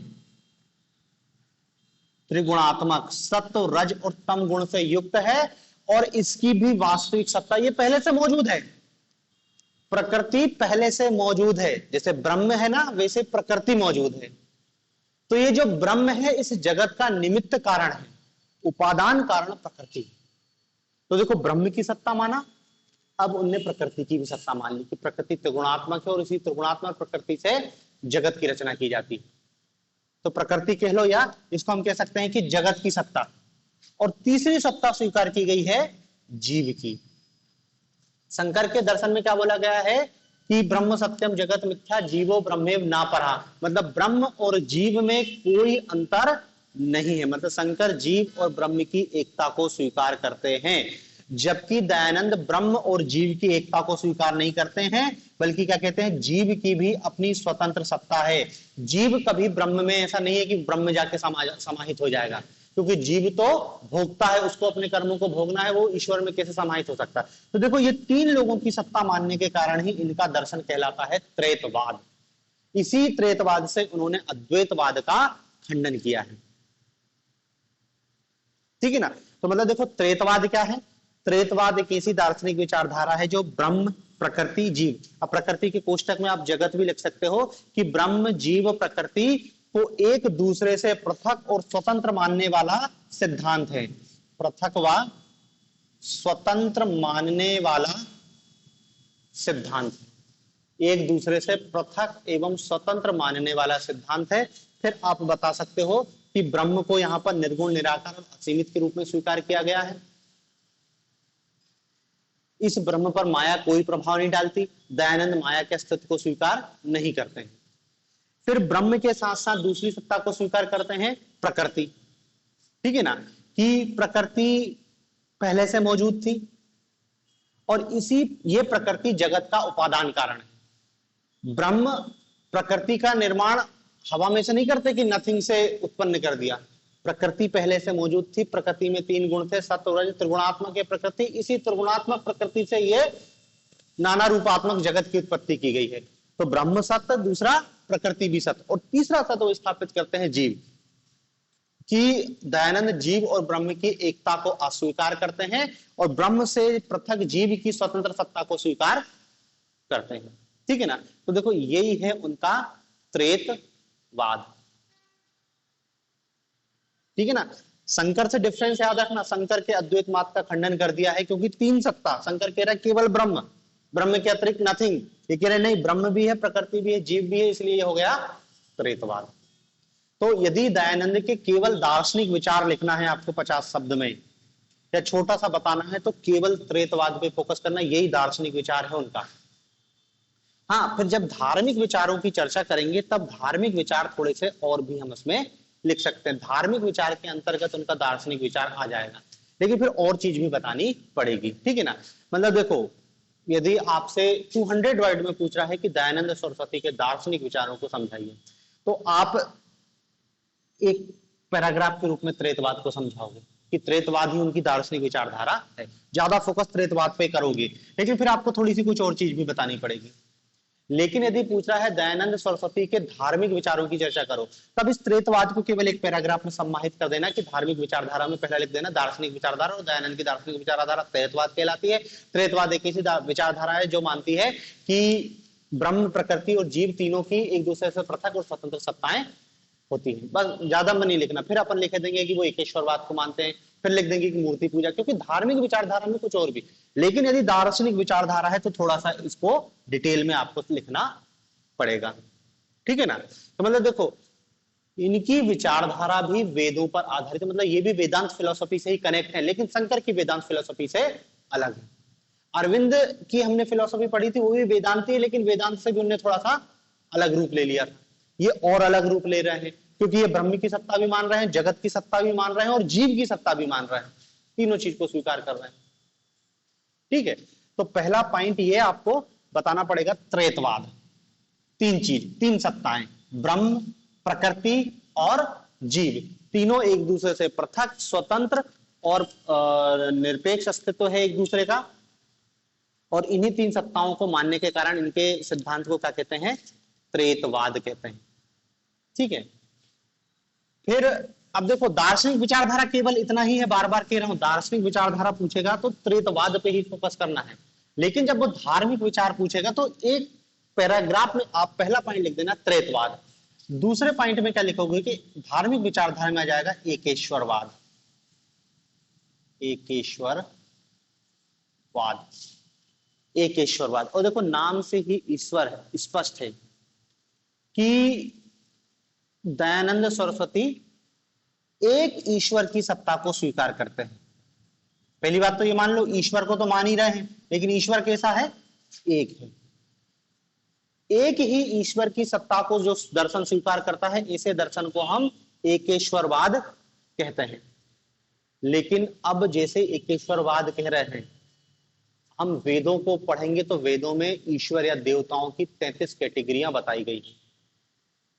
त्रिगुणात्मक, सत्व रज और तम गुण से युक्त है, और इसकी भी वास्तविक सत्ता ये पहले से मौजूद है। प्रकृति पहले से मौजूद है, जैसे ब्रह्म है ना वैसे प्रकृति मौजूद है। तो ये जो ब्रह्म है इस जगत का निमित्त कारण है, उपादान कारण प्रकृति। तो देखो ब्रह्म की सत्ता माना, अब उनने प्रकृति की भी सत्ता मान ली कि प्रकृति त्रिगुणात्मक है और इसी त्रिगुणात्मक प्रकृति से जगत की रचना की जाती है। तो प्रकृति कह लो, या इसको हम कह सकते हैं कि जगत की सत्ता। और तीसरी सत्ता स्वीकार की गई है जीव की। शंकर के दर्शन में क्या बोला गया है कि ब्रह्म सत्यम जगत मिथ्या जीवो ब्रह्मेव ना परा, मतलब ब्रह्म और जीव में कोई अंतर नहीं है। मतलब शंकर जीव और ब्रह्म की एकता को स्वीकार करते हैं, जबकि दयानंद ब्रह्म और जीव की एकता को स्वीकार नहीं करते हैं, बल्कि क्या कहते हैं जीव की भी अपनी स्वतंत्र सत्ता है। जीव कभी ब्रह्म में, ऐसा नहीं है कि ब्रह्म जाके समाहित हो जाएगा, क्योंकि जीव तो भोगता है, उसको अपने कर्मों को भोगना है, वो ईश्वर में कैसे समाहित हो सकता है। तो देखो ये तीन लोगों की सत्ता मानने के कारण ही इनका दर्शन कहलाता है त्रैतवाद। इसी त्रैतवाद से उन्होंने अद्वैतवाद का खंडन किया है, ठीक है ना। तो मतलब देखो त्रैतवाद क्या है, त्रैतवाद एक ऐसी दार्शनिक विचारधारा है जो ब्रह्म प्रकृति जीव, अब प्रकृति के कोष्टक में आप जगत भी लिख सकते हो, कि ब्रह्म जीव प्रकृति को एक दूसरे से पृथक और स्वतंत्र मानने वाला सिद्धांत है। पृथक व स्वतंत्र मानने वाला सिद्धांत, एक दूसरे से पृथक एवं स्वतंत्र मानने वाला सिद्धांत है। फिर आप बता सकते हो कि ब्रह्म को यहां पर निर्गुण निराकार और असीमित के रूप में स्वीकार किया गया है। इस ब्रह्म पर माया कोई प्रभाव नहीं डालती, दयानंद माया के अस्तित्व को स्वीकार नहीं करते हैं। फिर ब्रह्म के साथ साथ दूसरी सत्ता को स्वीकार करते हैं प्रकृति, ठीक है ना, कि प्रकृति पहले से मौजूद थी और ये प्रकृति जगत का उपादान कारण है। ब्रह्म प्रकृति का निर्माण हवा में से नहीं करते कि नथिंग से उत्पन्न कर दिया, प्रकृति पहले से मौजूद थी। प्रकृति में तीन गुण थे, सत्व रज त्रिगुणात्मक है प्रकृति, इसी त्रिगुणात्मक प्रकृति से ये नाना रूपात्मक जगत की उत्पत्ति की गई है। तो ब्रह्म सत्य, दूसरा प्रकृति भी सत्य, और तीसरा सत्य वो स्थापित करते हैं जीव, कि दयानंद जीव और ब्रह्म की एकता को अस्वीकार करते हैं और ब्रह्म से पृथक जीव की स्वतंत्र सत्ता को स्वीकार करते हैं, ठीक है ना। तो देखो यही है उनका त्रैतवाद, ठीक है ना। शंकर से डिफरेंस याद रखना, शंकर के अद्वैत मत का खंडन कर दिया है, क्योंकि तीन सत्ता, शंकर कह रहा है केवल ब्रह्म, ब्रह्म के अतिरिक्त नथिंग, ये कह रहे नहीं ब्रह्म भी है, प्रकृति भी है, जीव भी है, इसलिए ये हो गया त्रैतवाद। तो यदि दयानंद के केवल दार्शनिक विचार लिखना है आपको 50 शब्द में, या छोटा सा बताना है, तो केवल त्रैतवाद पे फोकस करना, यही दार्शनिक विचार है उनका। हाँ, फिर जब धार्मिक विचारों की चर्चा करेंगे तब धार्मिक विचार थोड़े से और भी हम इसमें लिख सकते हैं, धार्मिक विचार के अंतर्गत उनका दार्शनिक विचार आ जाएगा, लेकिन फिर और चीज भी बतानी पड़ेगी, ठीक है ना। मतलब देखो यदि आपसे 200 वर्ड में पूछ रहा है कि दयानंद सरस्वती के दार्शनिक विचारों को समझाइए, तो आप एक पैराग्राफ के रूप में त्रेतवाद को समझाओगे कि त्रेतवाद ही उनकी दार्शनिक विचारधारा है, ज्यादा फोकस त्रेतवाद पे करोगे, लेकिन फिर आपको थोड़ी सी कुछ और चीज भी बतानी पड़ेगी। लेकिन यदि पूछ रहा है दयानंद सरस्वती के धार्मिक विचारों की चर्चा करो, तब इस त्रेतवाद को केवल एक पैराग्राफ में समाहित कर देना कि धार्मिक विचारधारा में पहला लिख देना दार्शनिक विचारधारा, और दयानंद की दार्शनिक विचारधारा त्रेतवाद कहलाती है। त्रेतवाद एक ऐसी विचारधारा है जो मानती है कि ब्रह्म, प्रकृति और जीव तीनों की एक दूसरे से पृथक और स्वतंत्र सत्ताएं होती है। बस ज्यादा में नहीं लिखना, फिर अपन लिख देंगे कि वो एकेश्वरवाद को मानते हैं, फिर लिख देंगे कि मूर्ति पूजा, क्योंकि धार्मिक विचारधारा में कुछ और भी, लेकिन यदि दार्शनिक विचारधारा है तो थोड़ा सा इसको डिटेल में आपको लिखना पड़ेगा, ठीक है ना। तो मतलब देखो, इनकी विचारधारा भी वेदों पर आधारित है, मतलब ये भी वेदांत फिलोसफी से ही कनेक्ट है, लेकिन शंकर की वेदांत फिलोसफी से अलग है। अरविंद की हमने फिलोसफी पढ़ी थी, वो भी वेदांती है, लेकिन वेदांत से भी उन्होंने थोड़ा सा अलग रूप ले लिया। ये और अलग रूप ले रहे हैं, क्योंकि ये ब्रह्म की सत्ता भी मान रहे हैं, जगत की सत्ता भी मान रहे हैं और जीव की सत्ता भी मान रहे हैं, तीनों चीज को स्वीकार कर रहे हैं, ठीक है। तो पहला पॉइंट ये आपको बताना पड़ेगा, त्रेतवाद, तीन चीज, तीन सत्ताएं, ब्रह्म, प्रकृति और जीव, तीनों एक दूसरे से पृथक, स्वतंत्र और निरपेक्ष अस्तित्व है एक दूसरे का, और इन्हीं तीन सत्ताओं को मानने के कारण इनके सिद्धांत को क्या कहते हैं, त्रेतवाद कहते हैं, ठीक है। फिर अब देखो, दार्शनिक विचारधारा केवल इतना ही है, बार बार कह रहा हूं, दार्शनिक विचारधारा पूछेगा तो त्रेतवाद पे ही फोकस करना है, लेकिन जब वो धार्मिक विचार पूछेगा तो एक पैराग्राफ में आप पहला पॉइंट लिख देना त्रेतवाद, दूसरे पॉइंट में क्या लिखोगे कि धार्मिक विचारधारा में आ जाएगा एकेश्वरवाद, एकेश्वरवाद, एकेश्वरवाद। और देखो, नाम से ही ईश्वर है, स्पष्ट है कि दयानंद सरस्वती एक ईश्वर की सत्ता को स्वीकार करते हैं। पहली बात तो ये मान लो, ईश्वर को तो मान ही रहे हैं, लेकिन ईश्वर कैसा है, एक है। एक ही ईश्वर की सत्ता को जो दर्शन स्वीकार करता है, इसे दर्शन को हम एकेश्वरवाद कहते हैं। लेकिन अब जैसे एकेश्वरवाद कह रहे हैं, हम वेदों को पढ़ेंगे तो वेदों में ईश्वर या देवताओं की 33 कैटेगरियां बताई गई हैं।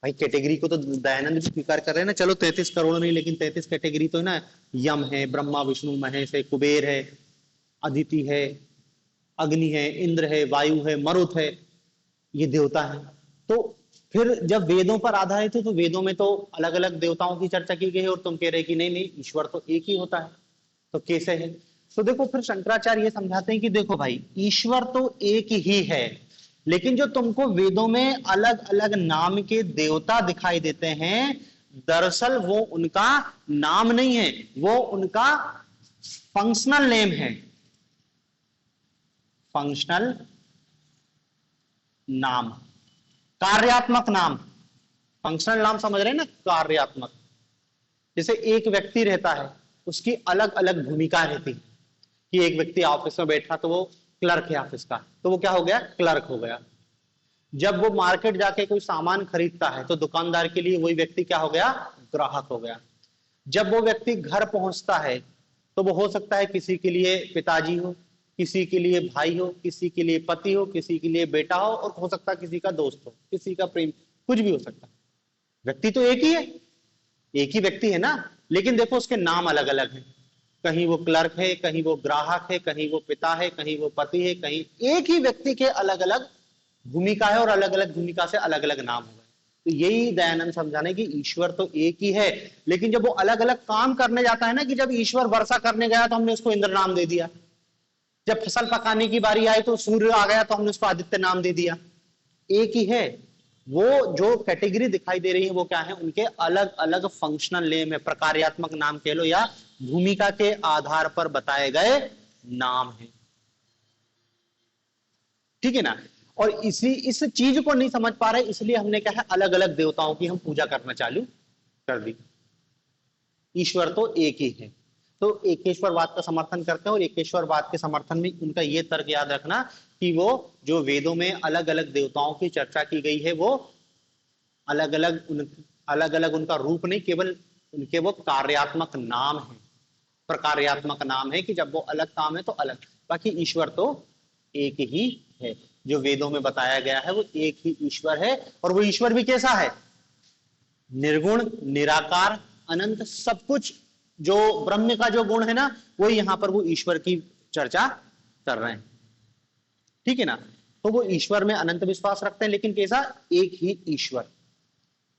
भाई कैटेगरी को तो दयानंद भी स्वीकार कर रहे हैं ना, चलो 33 करोड़ नहीं, लेकिन 33 कैटेगरी तो है ना, यम है, ब्रह्मा विष्णु महेश है, कुबेर है, अदिति है, अग्नि है, इंद्र है, वायु है, मरुत है, ये देवता है। तो फिर जब वेदों पर आधारित है तो वेदों में तो अलग अलग देवताओं की चर्चा की गई है, और तुम कह रहे कि नहीं नहीं, ईश्वर तो एक ही होता है, तो कैसे है। तो देखो, फिर शंकराचार्य ये समझाते हैं कि देखो भाई, ईश्वर तो एक ही है, लेकिन जो तुमको वेदों में अलग अलग नाम के देवता दिखाई देते हैं, दरअसल वो उनका नाम नहीं है, वो उनका फंक्शनल नेम है, फंक्शनल नाम, कार्यात्मक नाम। फंक्शनल नाम समझ रहे हैं ना, कार्यात्मक। जैसे एक व्यक्ति रहता है, उसकी अलग अलग भूमिका रहती है, कि एक व्यक्ति ऑफिस में बैठा तो वो क्लर्क है ऑफिस का, तो वो क्या हो गया, क्लर्क हो गया। जब वो मार्केट जाके कोई सामान खरीदता है तो दुकानदार के लिए वही व्यक्ति क्या हो गया, ग्राहक हो गया। जब वो व्यक्ति घर पहुंचता है तो वो हो सकता है किसी के लिए पिताजी हो, किसी के लिए भाई हो, किसी के लिए पति हो, किसी के लिए बेटा हो, और हो सकता है किसी का दोस्त हो, किसी का प्रेम, कुछ भी हो सकता है। व्यक्ति तो एक ही है, एक ही व्यक्ति है ना, लेकिन देखो उसके नाम अलग अलग हैं। कहीं वो क्लर्क है, कहीं वो ग्राहक है, कहीं वो पिता है, कहीं वो पति है, कहीं एक ही व्यक्ति के अलग अलग भूमिका है, और अलग अलग भूमिका से अलग अलग नाम हो गए। तो यही दयानंद समझाने की ईश्वर तो एक ही है, लेकिन जब वो अलग अलग काम करने जाता है ना, कि जब ईश्वर वर्षा करने गया तो हमने उसको इंद्र नाम दे दिया, जब फसल पकाने की बारी आई तो सूर्य आ गया तो हमने उसको आदित्य नाम दे दिया। एक ही है। वो जो कैटेगरी दिखाई दे रही है वो क्या है, उनके अलग अलग फंक्शनल नेम है, प्रकार्यात्मक नाम कह लो, या भूमिका के आधार पर बताए गए नाम है, ठीक है ना। और इस चीज को नहीं समझ पा रहे, इसलिए हमने क्या है, अलग अलग देवताओं की हम पूजा करना चालू कर दी। ईश्वर तो एक ही है, तो एकेश्वरवाद का समर्थन करते हैं, और एकेश्वरवाद के समर्थन में उनका ये तर्क याद रखना कि वो जो वेदों में अलग अलग देवताओं की चर्चा की गई है, वो अलग अलग उनका रूप नहीं, केवल उनके वो कार्यात्मक नाम है, प्रकार्यात्मक नाम है, कि जब वो अलग काम है तो अलग, बाकी ईश्वर तो एक ही है। जो वेदों में बताया गया है वो एक ही ईश्वर है, और वो ईश्वर भी कैसा है, निर्गुण, निराकार, अनंत सब कुछ, जो ब्रह्म का जो गुण है ना, वो यहां पर वो ईश्वर की चर्चा कर रहे हैं, ठीक है ना। तो वो ईश्वर में अनंत विश्वास रखते हैं, लेकिन कैसा, एक ही ईश्वर,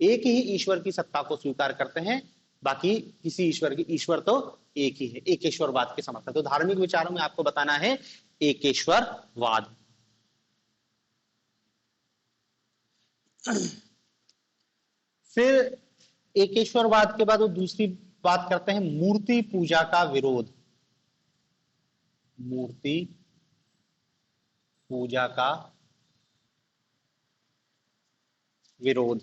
एक ही ईश्वर की सत्ता को स्वीकार करते हैं, बाकी किसी ईश्वर की, ईश्वर तो एक ही है, एकेश्वरवाद के समर्थक। तो धार्मिक विचारों में आपको बताना है एकेश्वरवाद। फिर एकेश्वरवाद के बाद वो दूसरी बात करते हैं मूर्ति पूजा का विरोध। मूर्ति पूजा का विरोध,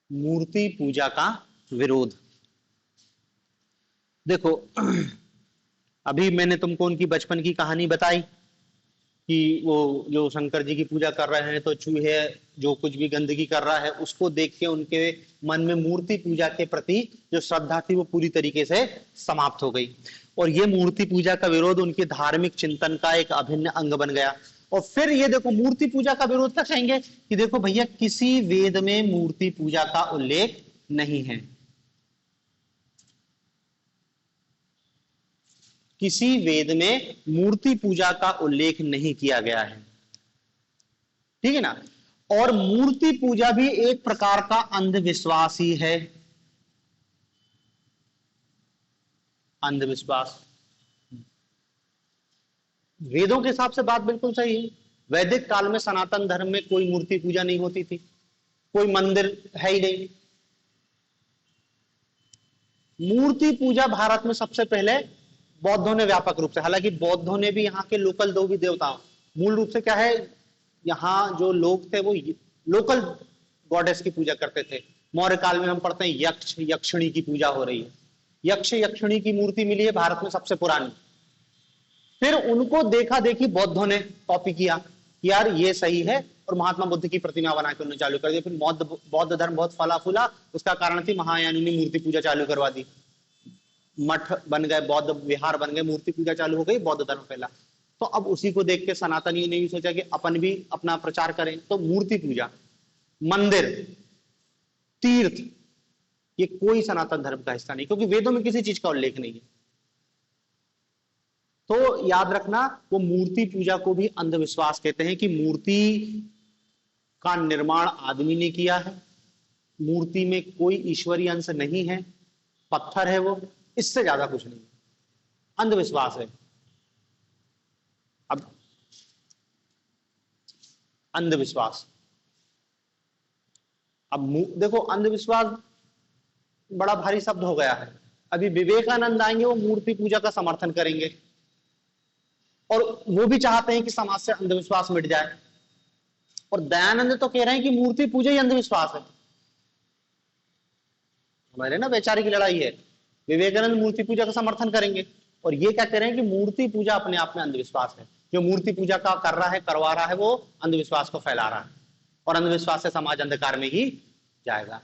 मूर्ति पूजा का विरोध। देखो अभी मैंने तुमको उनकी बचपन की कहानी बताई कि वो जो शंकर जी की पूजा कर रहे हैं, तो चूहे जो कुछ भी गंदगी कर रहा है उसको देख के उनके मन में मूर्ति पूजा के प्रति जो श्रद्धा थी वो पूरी तरीके से समाप्त हो गई। और ये मूर्ति पूजा का विरोध उनके धार्मिक चिंतन का एक अभिन्न अंग बन गया। और फिर ये देखो मूर्ति पूजा का विरोध क्या कहेंगे कि देखो भैया, किसी वेद में मूर्ति पूजा का उल्लेख नहीं है, किसी वेद में मूर्ति पूजा का उल्लेख नहीं किया गया है, ठीक है ना। और मूर्ति पूजा भी एक प्रकार का अंधविश्वास ही है, अंधविश्वास। वेदों के हिसाब से बात बिल्कुल सही है। वैदिक काल में सनातन धर्म में कोई मूर्ति पूजा नहीं होती थी, कोई मंदिर है ही नहीं। मूर्ति पूजा भारत में सबसे पहले बौद्धों ने व्यापक रूप से, हालांकि बौद्धों ने भी यहाँ के लोकल देवी देवताओं, मूल रूप से क्या है, यहाँ जो लोग थे वो लोकल गॉडेस की पूजा करते थे। मौर्य काल में हम पढ़ते हैं यक्ष यक्षिणी की पूजा हो रही है, यक्ष यक्षिणी की मूर्ति मिली है भारत में सबसे पुरानी। फिर उनको देखा देखी बौद्धों ने कॉपी किया, यार ये सही है, और महात्मा बुद्ध की प्रतिमा बना के उन्होंने चालू कर दिया। फिर बौद्ध धर्म बहुत फला फूला, उसका कारण थी महायानी ने मूर्ति पूजा चालू करवा दी, मठ बन गए, बौद्ध विहार बन गए, मूर्ति पूजा चालू हो गई, बौद्ध धर्म फैला। तो अब उसी को देख के सनातनियों ने भी सोचा कि अपन भी अपना प्रचार करें। तो मूर्ति पूजा, मंदिर, तीर्थ, ये कोई सनातन धर्म का हिस्सा नहीं, क्योंकि वेदों में किसी चीज का उल्लेख नहीं है। तो याद रखना, वो मूर्ति पूजा को भी अंधविश्वास कहते हैं कि मूर्ति का निर्माण आदमी ने किया है, मूर्ति में कोई ईश्वरीय अंश नहीं है, पत्थर है वो, इससे ज्यादा कुछ नहीं, अंधविश्वास है। अब अंधविश्वास, अब देखो अंधविश्वास बड़ा भारी शब्द हो गया है। अभी विवेकानंद आएंगे, वो मूर्ति पूजा का समर्थन करेंगे और वो भी चाहते हैं कि समाज से अंधविश्वास मिट जाए। और दयानंद तो कह रहे हैं कि मूर्ति पूजा ही अंधविश्वास है। हमारे ना वैचारिक लड़ाई है। विवेकानंद मूर्ति पूजा का समर्थन करेंगे और ये क्या कह रहे हैं कि मूर्ति पूजा अपने आप में अंधविश्वास है। जो मूर्ति पूजा का कर रहा है, करवा रहा है, वो अंधविश्वास को फैला रहा है और अंधविश्वास से समाज अंधकार में ही जाएगा।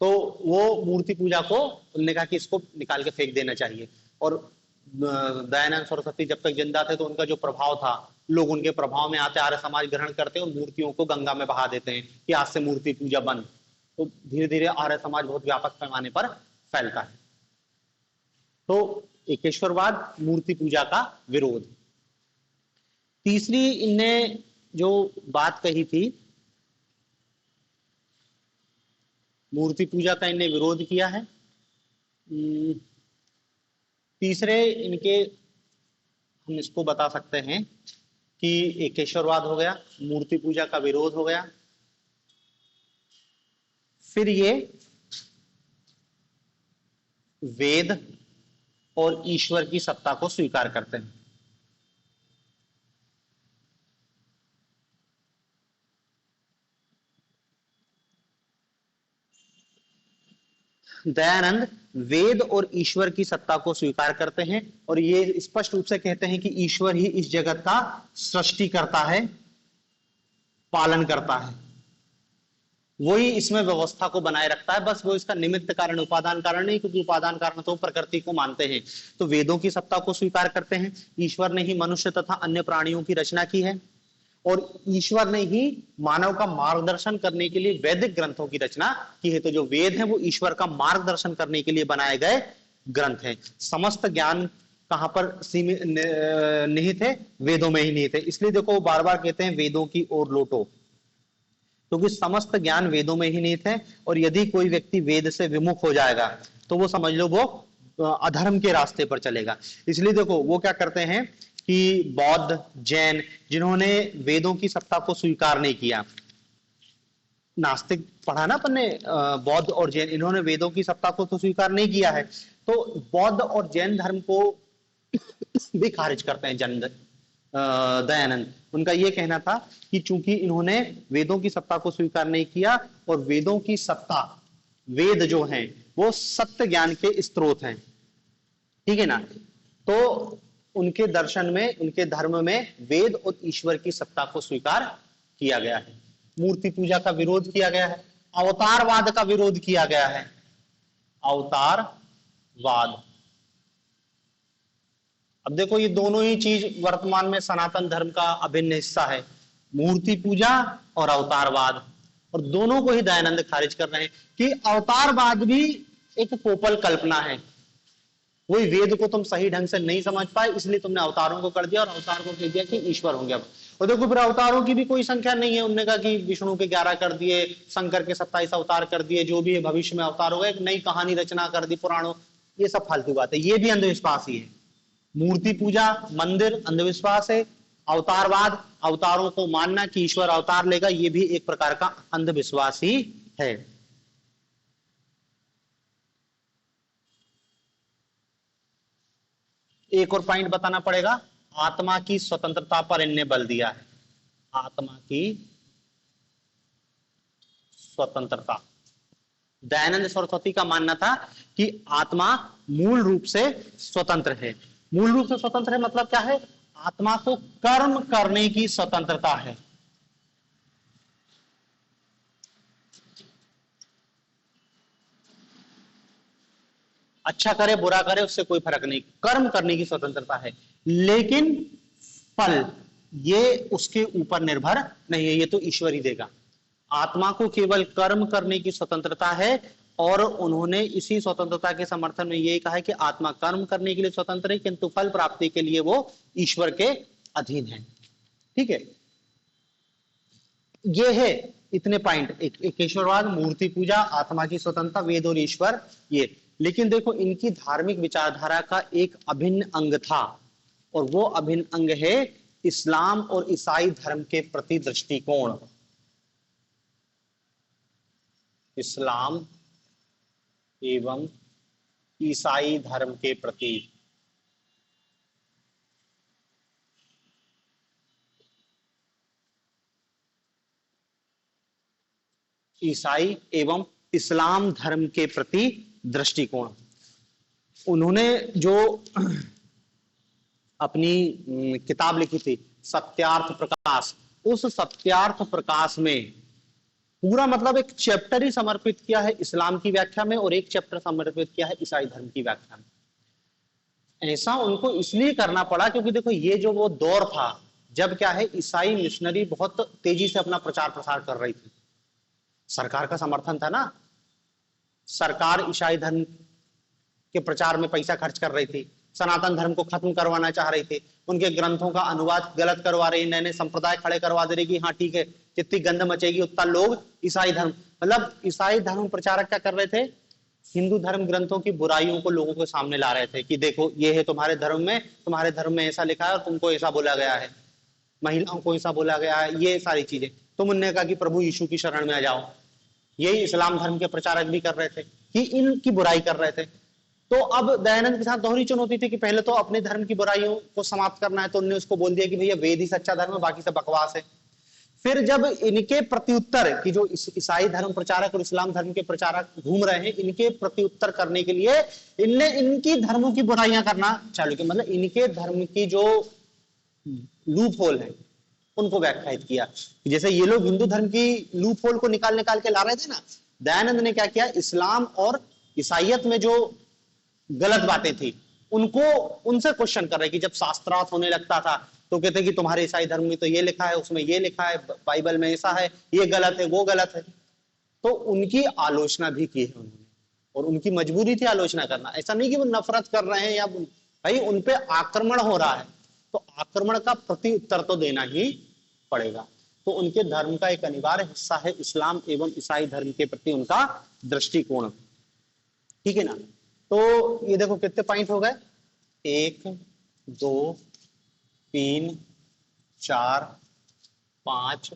तो वो मूर्ति पूजा को उन्होंने कहा कि इसको निकाल के फेंक देना चाहिए। और दयानंद सरस्वती जब तक जिंदा थे तो उनका जो प्रभाव था, लोग उनके प्रभाव में आते, आर्य समाज ग्रहण करते हैं और मूर्तियों को गंगा में बहा देते हैं कि आज से मूर्ति पूजा बंद। तो धीरे धीरे आर्य समाज बहुत व्यापक पैमाने पर फैलता है। तो एकेश्वरवाद, मूर्ति पूजा का विरोध। तीसरी इनने जो बात कही थी, मूर्ति पूजा का इनने विरोध किया है। तीसरे इनके हम इसको बता सकते हैं कि एकेश्वरवाद हो गया, मूर्ति पूजा का विरोध हो गया, फिर ये वेद और ईश्वर की सत्ता को स्वीकार करते हैं। दयानंद वेद और ईश्वर की सत्ता को स्वीकार करते हैं और ये स्पष्ट रूप से कहते हैं कि ईश्वर ही इस जगत का सृष्टि करता है, पालन करता है, वही इसमें व्यवस्था को बनाए रखता है। बस वो इसका निमित्त कारण, उपादान कारण नहीं, क्योंकि उपादान कारण तो प्रकृति को मानते हैं। तो वेदों की सत्ता को स्वीकार करते हैं, ईश्वर ने ही मनुष्य तथा अन्य प्राणियों की रचना की है और ईश्वर ने ही मानव का मार्गदर्शन करने के लिए वैदिक ग्रंथों की रचना की है। तो जो वेद है वो ईश्वर का मार्गदर्शन करने के लिए बनाए गए ग्रंथ हैं। समस्त ज्ञान कहां पर सीमित निहित है? वेदों में ही निहित है। इसलिए देखो बार बार कहते हैं वेदों की ओर लौटो, क्योंकि समस्त ज्ञान वेदों में ही निहित है। और यदि कोई व्यक्ति वेद से विमुख हो जाएगा तो वो समझ लो वो अधर्म के रास्ते पर चलेगा। इसलिए देखो वो क्या करते हैं कि बौद्ध, जैन, जिन्होंने वेदों की सत्ता को स्वीकार नहीं किया, नास्तिक पढ़ा ना अपन ने, बौद्ध और जैन, इन्होंने वेदों की सत्ता को तो स्वीकार नहीं किया है, तो बौद्ध और जैन धर्म को भी खारिज करते हैं दयानंद। उनका यह कहना था कि चूंकि इन्होंने वेदों की सत्ता को स्वीकार नहीं किया, और वेदों की सत्ता, वेद जो हैं वो सत्य ज्ञान के स्रोत हैं, ठीक है ना, तो उनके दर्शन में, उनके धर्म में वेद और ईश्वर की सत्ता को स्वीकार किया गया है। मूर्ति पूजा का विरोध किया गया है, अवतारवाद का विरोध किया गया है। अवतारवाद, अब देखो ये दोनों ही चीज वर्तमान में सनातन धर्म का अभिन्न हिस्सा है, मूर्ति पूजा और अवतारवाद, और दोनों को ही दयानंद खारिज कर रहे हैं कि अवतारवाद भी एक पोपल कल्पना है। वही वेद को तुम सही ढंग से नहीं समझ पाए, इसलिए तुमने अवतारों को कर दिया और अवतार को कह दिया कि ईश्वर होंगे। अब और देखो फिर अवतारों की भी कोई संख्या नहीं है। उन्होंने कहा कि विष्णु के 11 कर दिए, शंकर के 27 अवतार कर दिए, जो भी है भविष्य में अवतार होगा, एक नई कहानी रचना कर दी पुराणों। ये सब फालतू बात है, ये भी अंधविश्वास ही है। मूर्ति पूजा, मंदिर अंधविश्वास है। अवतारवाद, अवतारों को मानना कि ईश्वर अवतार लेगा, ये भी एक प्रकार का अंधविश्वास ही है। एक और पॉइंट बताना पड़ेगा, आत्मा की स्वतंत्रता पर इनने बल दिया है। आत्मा की स्वतंत्रता, दयानंद सरस्वती का मानना था कि आत्मा मूल रूप से स्वतंत्र है। मूल रूप से स्वतंत्र है मतलब क्या है? आत्मा को कर्म करने की स्वतंत्रता है। अच्छा करे बुरा करे उससे कोई फर्क नहीं, कर्म करने की स्वतंत्रता है, लेकिन फल ये उसके ऊपर निर्भर नहीं है, ये तो ईश्वर ही देगा। आत्मा को केवल कर्म करने की स्वतंत्रता है, और उन्होंने इसी स्वतंत्रता के समर्थन में यही कहा है कि आत्मा कर्म करने के लिए स्वतंत्र है, किंतु फल प्राप्ति के लिए वो ईश्वर के अधीन है। ठीक है, ये है इतने पॉइंट, एक ईश्वरवाद, मूर्ति पूजा, आत्मा की स्वतंत्रता, वेद और ईश्वर, ये। लेकिन देखो इनकी धार्मिक विचारधारा का एक अभिन्न अंग था, और वो अभिन्न अंग है इस्लाम और ईसाई धर्म के प्रति दृष्टिकोण। इस्लाम एवं ईसाई धर्म के प्रति, ईसाई एवं इस्लाम धर्म के प्रति दृष्टिकोण। उन्होंने जो अपनी किताब लिखी थी सत्यार्थ प्रकाश, उस सत्यार्थ प्रकाश में पूरा मतलब एक चैप्टर ही समर्पित किया है इस्लाम की व्याख्या में, और एक चैप्टर समर्पित किया है ईसाई धर्म की व्याख्या में। ऐसा उनको इसलिए करना पड़ा क्योंकि देखो ये जो वो दौर था जब क्या है, ईसाई मिशनरी बहुत तेजी से अपना प्रचार प्रसार कर रही थी, सरकार का समर्थन था ना, सरकार ईसाई धर्म के प्रचार में पैसा खर्च कर रही थी, सनातन धर्म को खत्म करवाना चाह रही थी, उनके ग्रंथों का अनुवाद गलत करवा रही, नए नए संप्रदाय खड़े करवा दे रही कि हाँ ठीक है, जितनी गंद मचेगी उतना लोग ईसाई धर्म, मतलब ईसाई धर्म प्रचारक क्या कर रहे थे, हिंदू धर्म ग्रंथों की बुराइयों को लोगों के सामने ला रहे थे कि देखो ये है तुम्हारे धर्म में ऐसा लिखा है और तुमको ऐसा बोला गया है, महिलाओं को ऐसा बोला गया है, ये सारी चीजें। तुम उनने कहा कि प्रभु यीशु की शरण में आ जाओ, यही इस्लाम धर्म के प्रचारक भी कर रहे थे कि इनकी बुराई कर रहे थे। तो अब दयानंद के साथ दोहरी चुनौती थी कि पहले तो अपने धर्म की बुराइयों को समाप्त करना है, तो उन्होंने उसको बोल दिया कि भैया वेद ही सच्चा धर्म है, बाकी सब बकवास है। फिर जब इनके प्रत्युत्तर की जो ईसाई धर्म प्रचारक और इस्लाम धर्म के प्रचारक घूम रहे हैं, इनके प्रत्युत्तर करने के लिए इनने इनकी धर्मों की बुराइयां करना चालू की, मतलब इनके धर्म की जो लूप होल है उनको व्याख्यायित किया। जैसे ये लोग हिंदू धर्म की लूप होल को निकाल निकाल के ला रहे थे ना, दयानंद ने क्या किया, इस्लाम और ईसाइयत में जो गलत बातें थी उनको उनसे क्वेश्चन कर रहे कि जब शास्त्रार्थ होने लगता था तो कहते हैं कि तुम्हारे ईसाई धर्म में तो ये लिखा है, उसमें ये लिखा है, बाइबल में ऐसा है, ये गलत है, वो गलत है। तो उनकी आलोचना भी की है उन्होंने, और उनकी मजबूरी थी आलोचना करना। ऐसा नहीं कि वो नफरत कर रहे हैं या भाई उन पे आक्रमण हो रहा है, तो आक्रमण का प्रति उत्तर तो देना ही पड़ेगा। तो उनके धर्म का एक अनिवार्य हिस्सा है इस्लाम एवं ईसाई धर्म के प्रति उनका दृष्टिकोण। ठीक है ना। तो ये देखो कितने पॉइंट हो गए, 1 2 3 4 5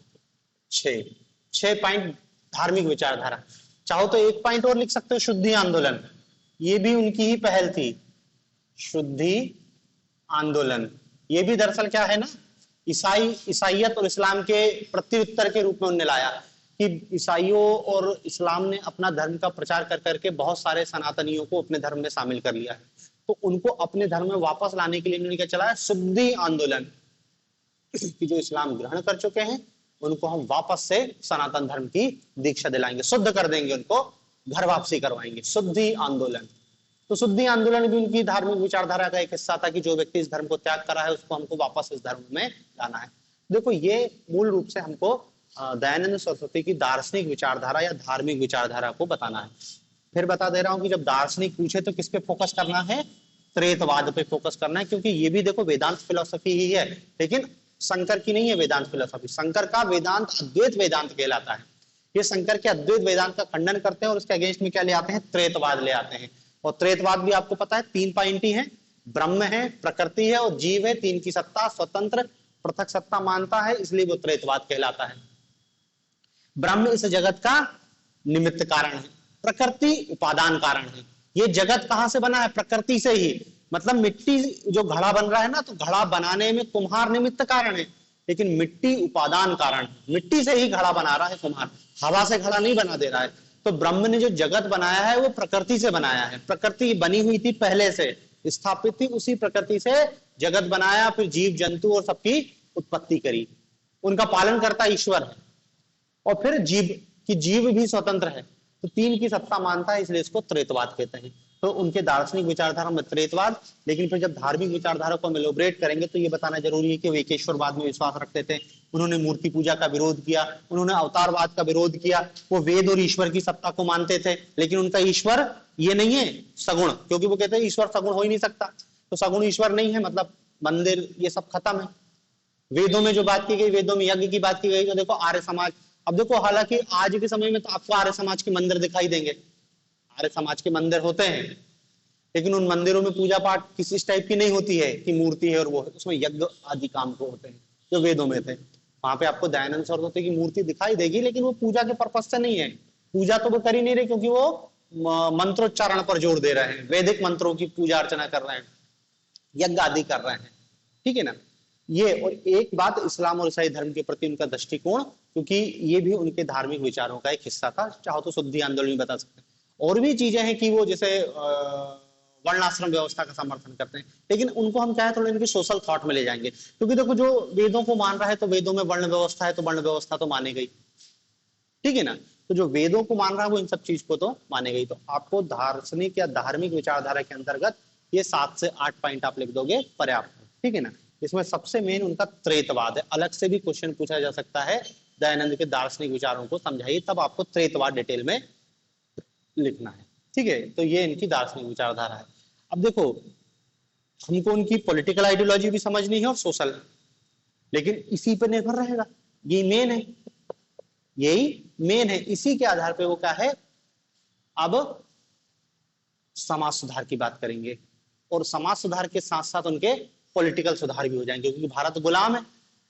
6 पॉइंट धार्मिक विचारधारा। चाहो तो एक पॉइंट और लिख सकते हो, शुद्धि आंदोलन, ये भी उनकी ही पहल थी। शुद्धि आंदोलन ये भी दरअसल क्या है ना, ईसाइयत और इस्लाम के प्रत्युत्तर के रूप में उन्होंने लाया कि ईसाइयों और इस्लाम ने अपना धर्म का प्रचार कर करके बहुत सारे सनातनियों को अपने धर्म में शामिल कर लिया है। तो उनको अपने धर्म में वापस लाने के लिए उन्होंने क्या चलाया, शुद्धि आंदोलन, कि जो इस्लाम ग्रहण कर चुके हैं उनको हम वापस से सनातन धर्म की दीक्षा दिलाएंगे, शुद्ध कर देंगे, उनको घर वापसी करवाएंगे, शुद्धि आंदोलन। तो शुद्धि आंदोलन भी उनकी धार्मिक विचारधारा का एक हिस्सा था कि जो व्यक्ति इस धर्म को त्याग करा है उसको हमको वापस इस धर्म में लाना है। देखो ये मूल रूप से हमको दयानंद सरस्वती की दार्शनिक विचारधारा या धार्मिक विचारधारा को बताना है। फिर बता दे रहा हूं कि जब दार्शनिक पूछे तो किस पे फोकस करना है, त्रेतवाद पे फोकस करना है, क्योंकि ये भी देखो वेदांत फिलोसफी ही है, लेकिन शंकर की नहीं है वेदांत फिलोसफी। शंकर का वेदांत अद्वैत वेदांत कहलाता है। ये शंकर के अद्वैत वेदांत का खंडन करते हैं और उसके अगेंस्ट में क्या ले आते हैं, त्रेतवाद ले आते हैं। और त्रेतवाद भी आपको पता है 3 पॉइंट ही है, ब्रह्म है, प्रकृति है और जीव है, 3 की सत्ता, स्वतंत्र पृथक सत्ता मानता है, इसलिए वो त्रेतवाद कहलाता है। ब्रह्म इस जगत का निमित्त कारण है, प्रकृति उपादान कारण है। ये जगत कहां से बना है, प्रकृति से ही। मतलब मिट्टी जो घड़ा बन रहा है ना, तो घड़ा बनाने में कुम्हार निमित्त कारण है, लेकिन मिट्टी उपादान कारण है। मिट्टी से ही घड़ा बना रहा है कुम्हार, हवा से घड़ा नहीं बना दे रहा है। तो ब्रह्म ने जो जगत बनाया है वो प्रकृति से बनाया है। प्रकृति बनी हुई थी, पहले से स्थापित थी, उसी प्रकृति से जगत बनाया, फिर जीव जंतु और सबकी उत्पत्ति करी। उनका पालन करता ईश्वर है। और फिर जीव भी स्वतंत्र है। तो 3 की सत्ता मानता है, इसलिए इसको त्रेतवाद कहते हैं। तो उनके दार्शनिक विचारधारा में त्रेतवाद, लेकिन फिर जब धार्मिक विचारधारा को हम एलोबरेट करेंगे तो ये बताना जरूरी है कि वो एकेश्वरवाद में विश्वास रखते थे। उन्होंने मूर्ति पूजा का विरोध किया, उन्होंने अवतारवाद का विरोध किया। वो वेद और ईश्वर की सत्ता को मानते थे, लेकिन उनका ईश्वर ये नहीं है सगुण, क्योंकि वो कहते हैं ईश्वर सगुण हो ही नहीं सकता। तो सगुण ईश्वर नहीं है, मतलब मंदिर ये सब खत्म है। वेदों में जो बात की गई, वेदों में यज्ञ की बात की गई, तो देखो आर्य समाज, अब देखो हालांकि आज के समय में तो आपको आर्य समाज के मंदिर दिखाई देंगे, आर्य समाज के मंदिर होते हैं, लेकिन उन मंदिरों में पूजा पाठ किसी इस टाइप की नहीं होती है कि मूर्ति है और वो है, उसमें यज्ञ आदि काम को होते हैं जो वेदों में थे। वहां पे आपको दयानंद सरस्वती की मूर्ति दिखाई देगी, लेकिन वो पूजा के पर्पज से नहीं है। पूजा तो वो कर ही नहीं रहे, क्योंकि वो मंत्रोच्चारण पर जोर दे रहे हैं, वैदिक मंत्रों की पूजा अर्चना कर रहे हैं, यज्ञ आदि कर रहे हैं। ठीक है ना। ये और एक बात इस्लाम और ईसाई धर्म के प्रति उनका दृष्टिकोण, क्योंकि ये भी उनके धार्मिक विचारों का एक हिस्सा था। चाहो तो शुद्धि आंदोलन में बता सकते हैं। और भी चीजें हैं कि वो जैसे वर्णाश्रम व्यवस्था का समर्थन करते हैं, लेकिन उनको हम चाहे थोड़ा इनके सोशल थॉट में ले जाएंगे, क्योंकि देखो जो वेदों को मान रहा है तो वेदों में वर्ण व्यवस्था है, तो वर्ण व्यवस्था तो माने गई। ठीक है ना। तो जो वेदों को मान रहा है वो इन सब चीज को तो माने गई। तो आपको दार्शनिक या धार्मिक विचारधारा के अंतर्गत ये 7 से 8 पॉइंट आप लिख दोगे, पर्याप्त है। ठीक है ना। इसमें सबसे मेन उनका त्रेतवाद है। अलग से भी क्वेश्चन पूछा जा सकता है, दयानंद के दार्शनिक विचारों को समझाइए, तब आपको त्रेतवाद डिटेल में लिखना है। ठीक है। तो ये इनकी दार्शनिक विचारधारा है। अब देखो हमको उनकी पॉलिटिकल आइडियोलॉजी भी समझनी है और सोशल, लेकिन इसी पर निर्भर रहेगा। ये मेन है, यही मेन है। इसी के आधार पे वो क्या है, अब समाज सुधार की बात करेंगे, और समाज सुधार के साथ साथ उनके पॉलिटिकल सुधार भी हो जाएंगे, क्योंकि भारत गुलाम है।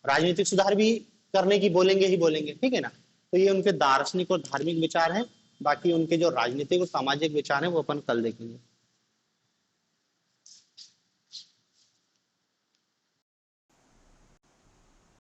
राजनीतिक सुधार भी करने की बोलेंगे ही बोलेंगे। ठीक है ना। तो ये उनके दार्शनिक और धार्मिक विचार हैं। बाकी उनके जो राजनीतिक और सामाजिक विचार हैं वो अपन कल देखेंगे।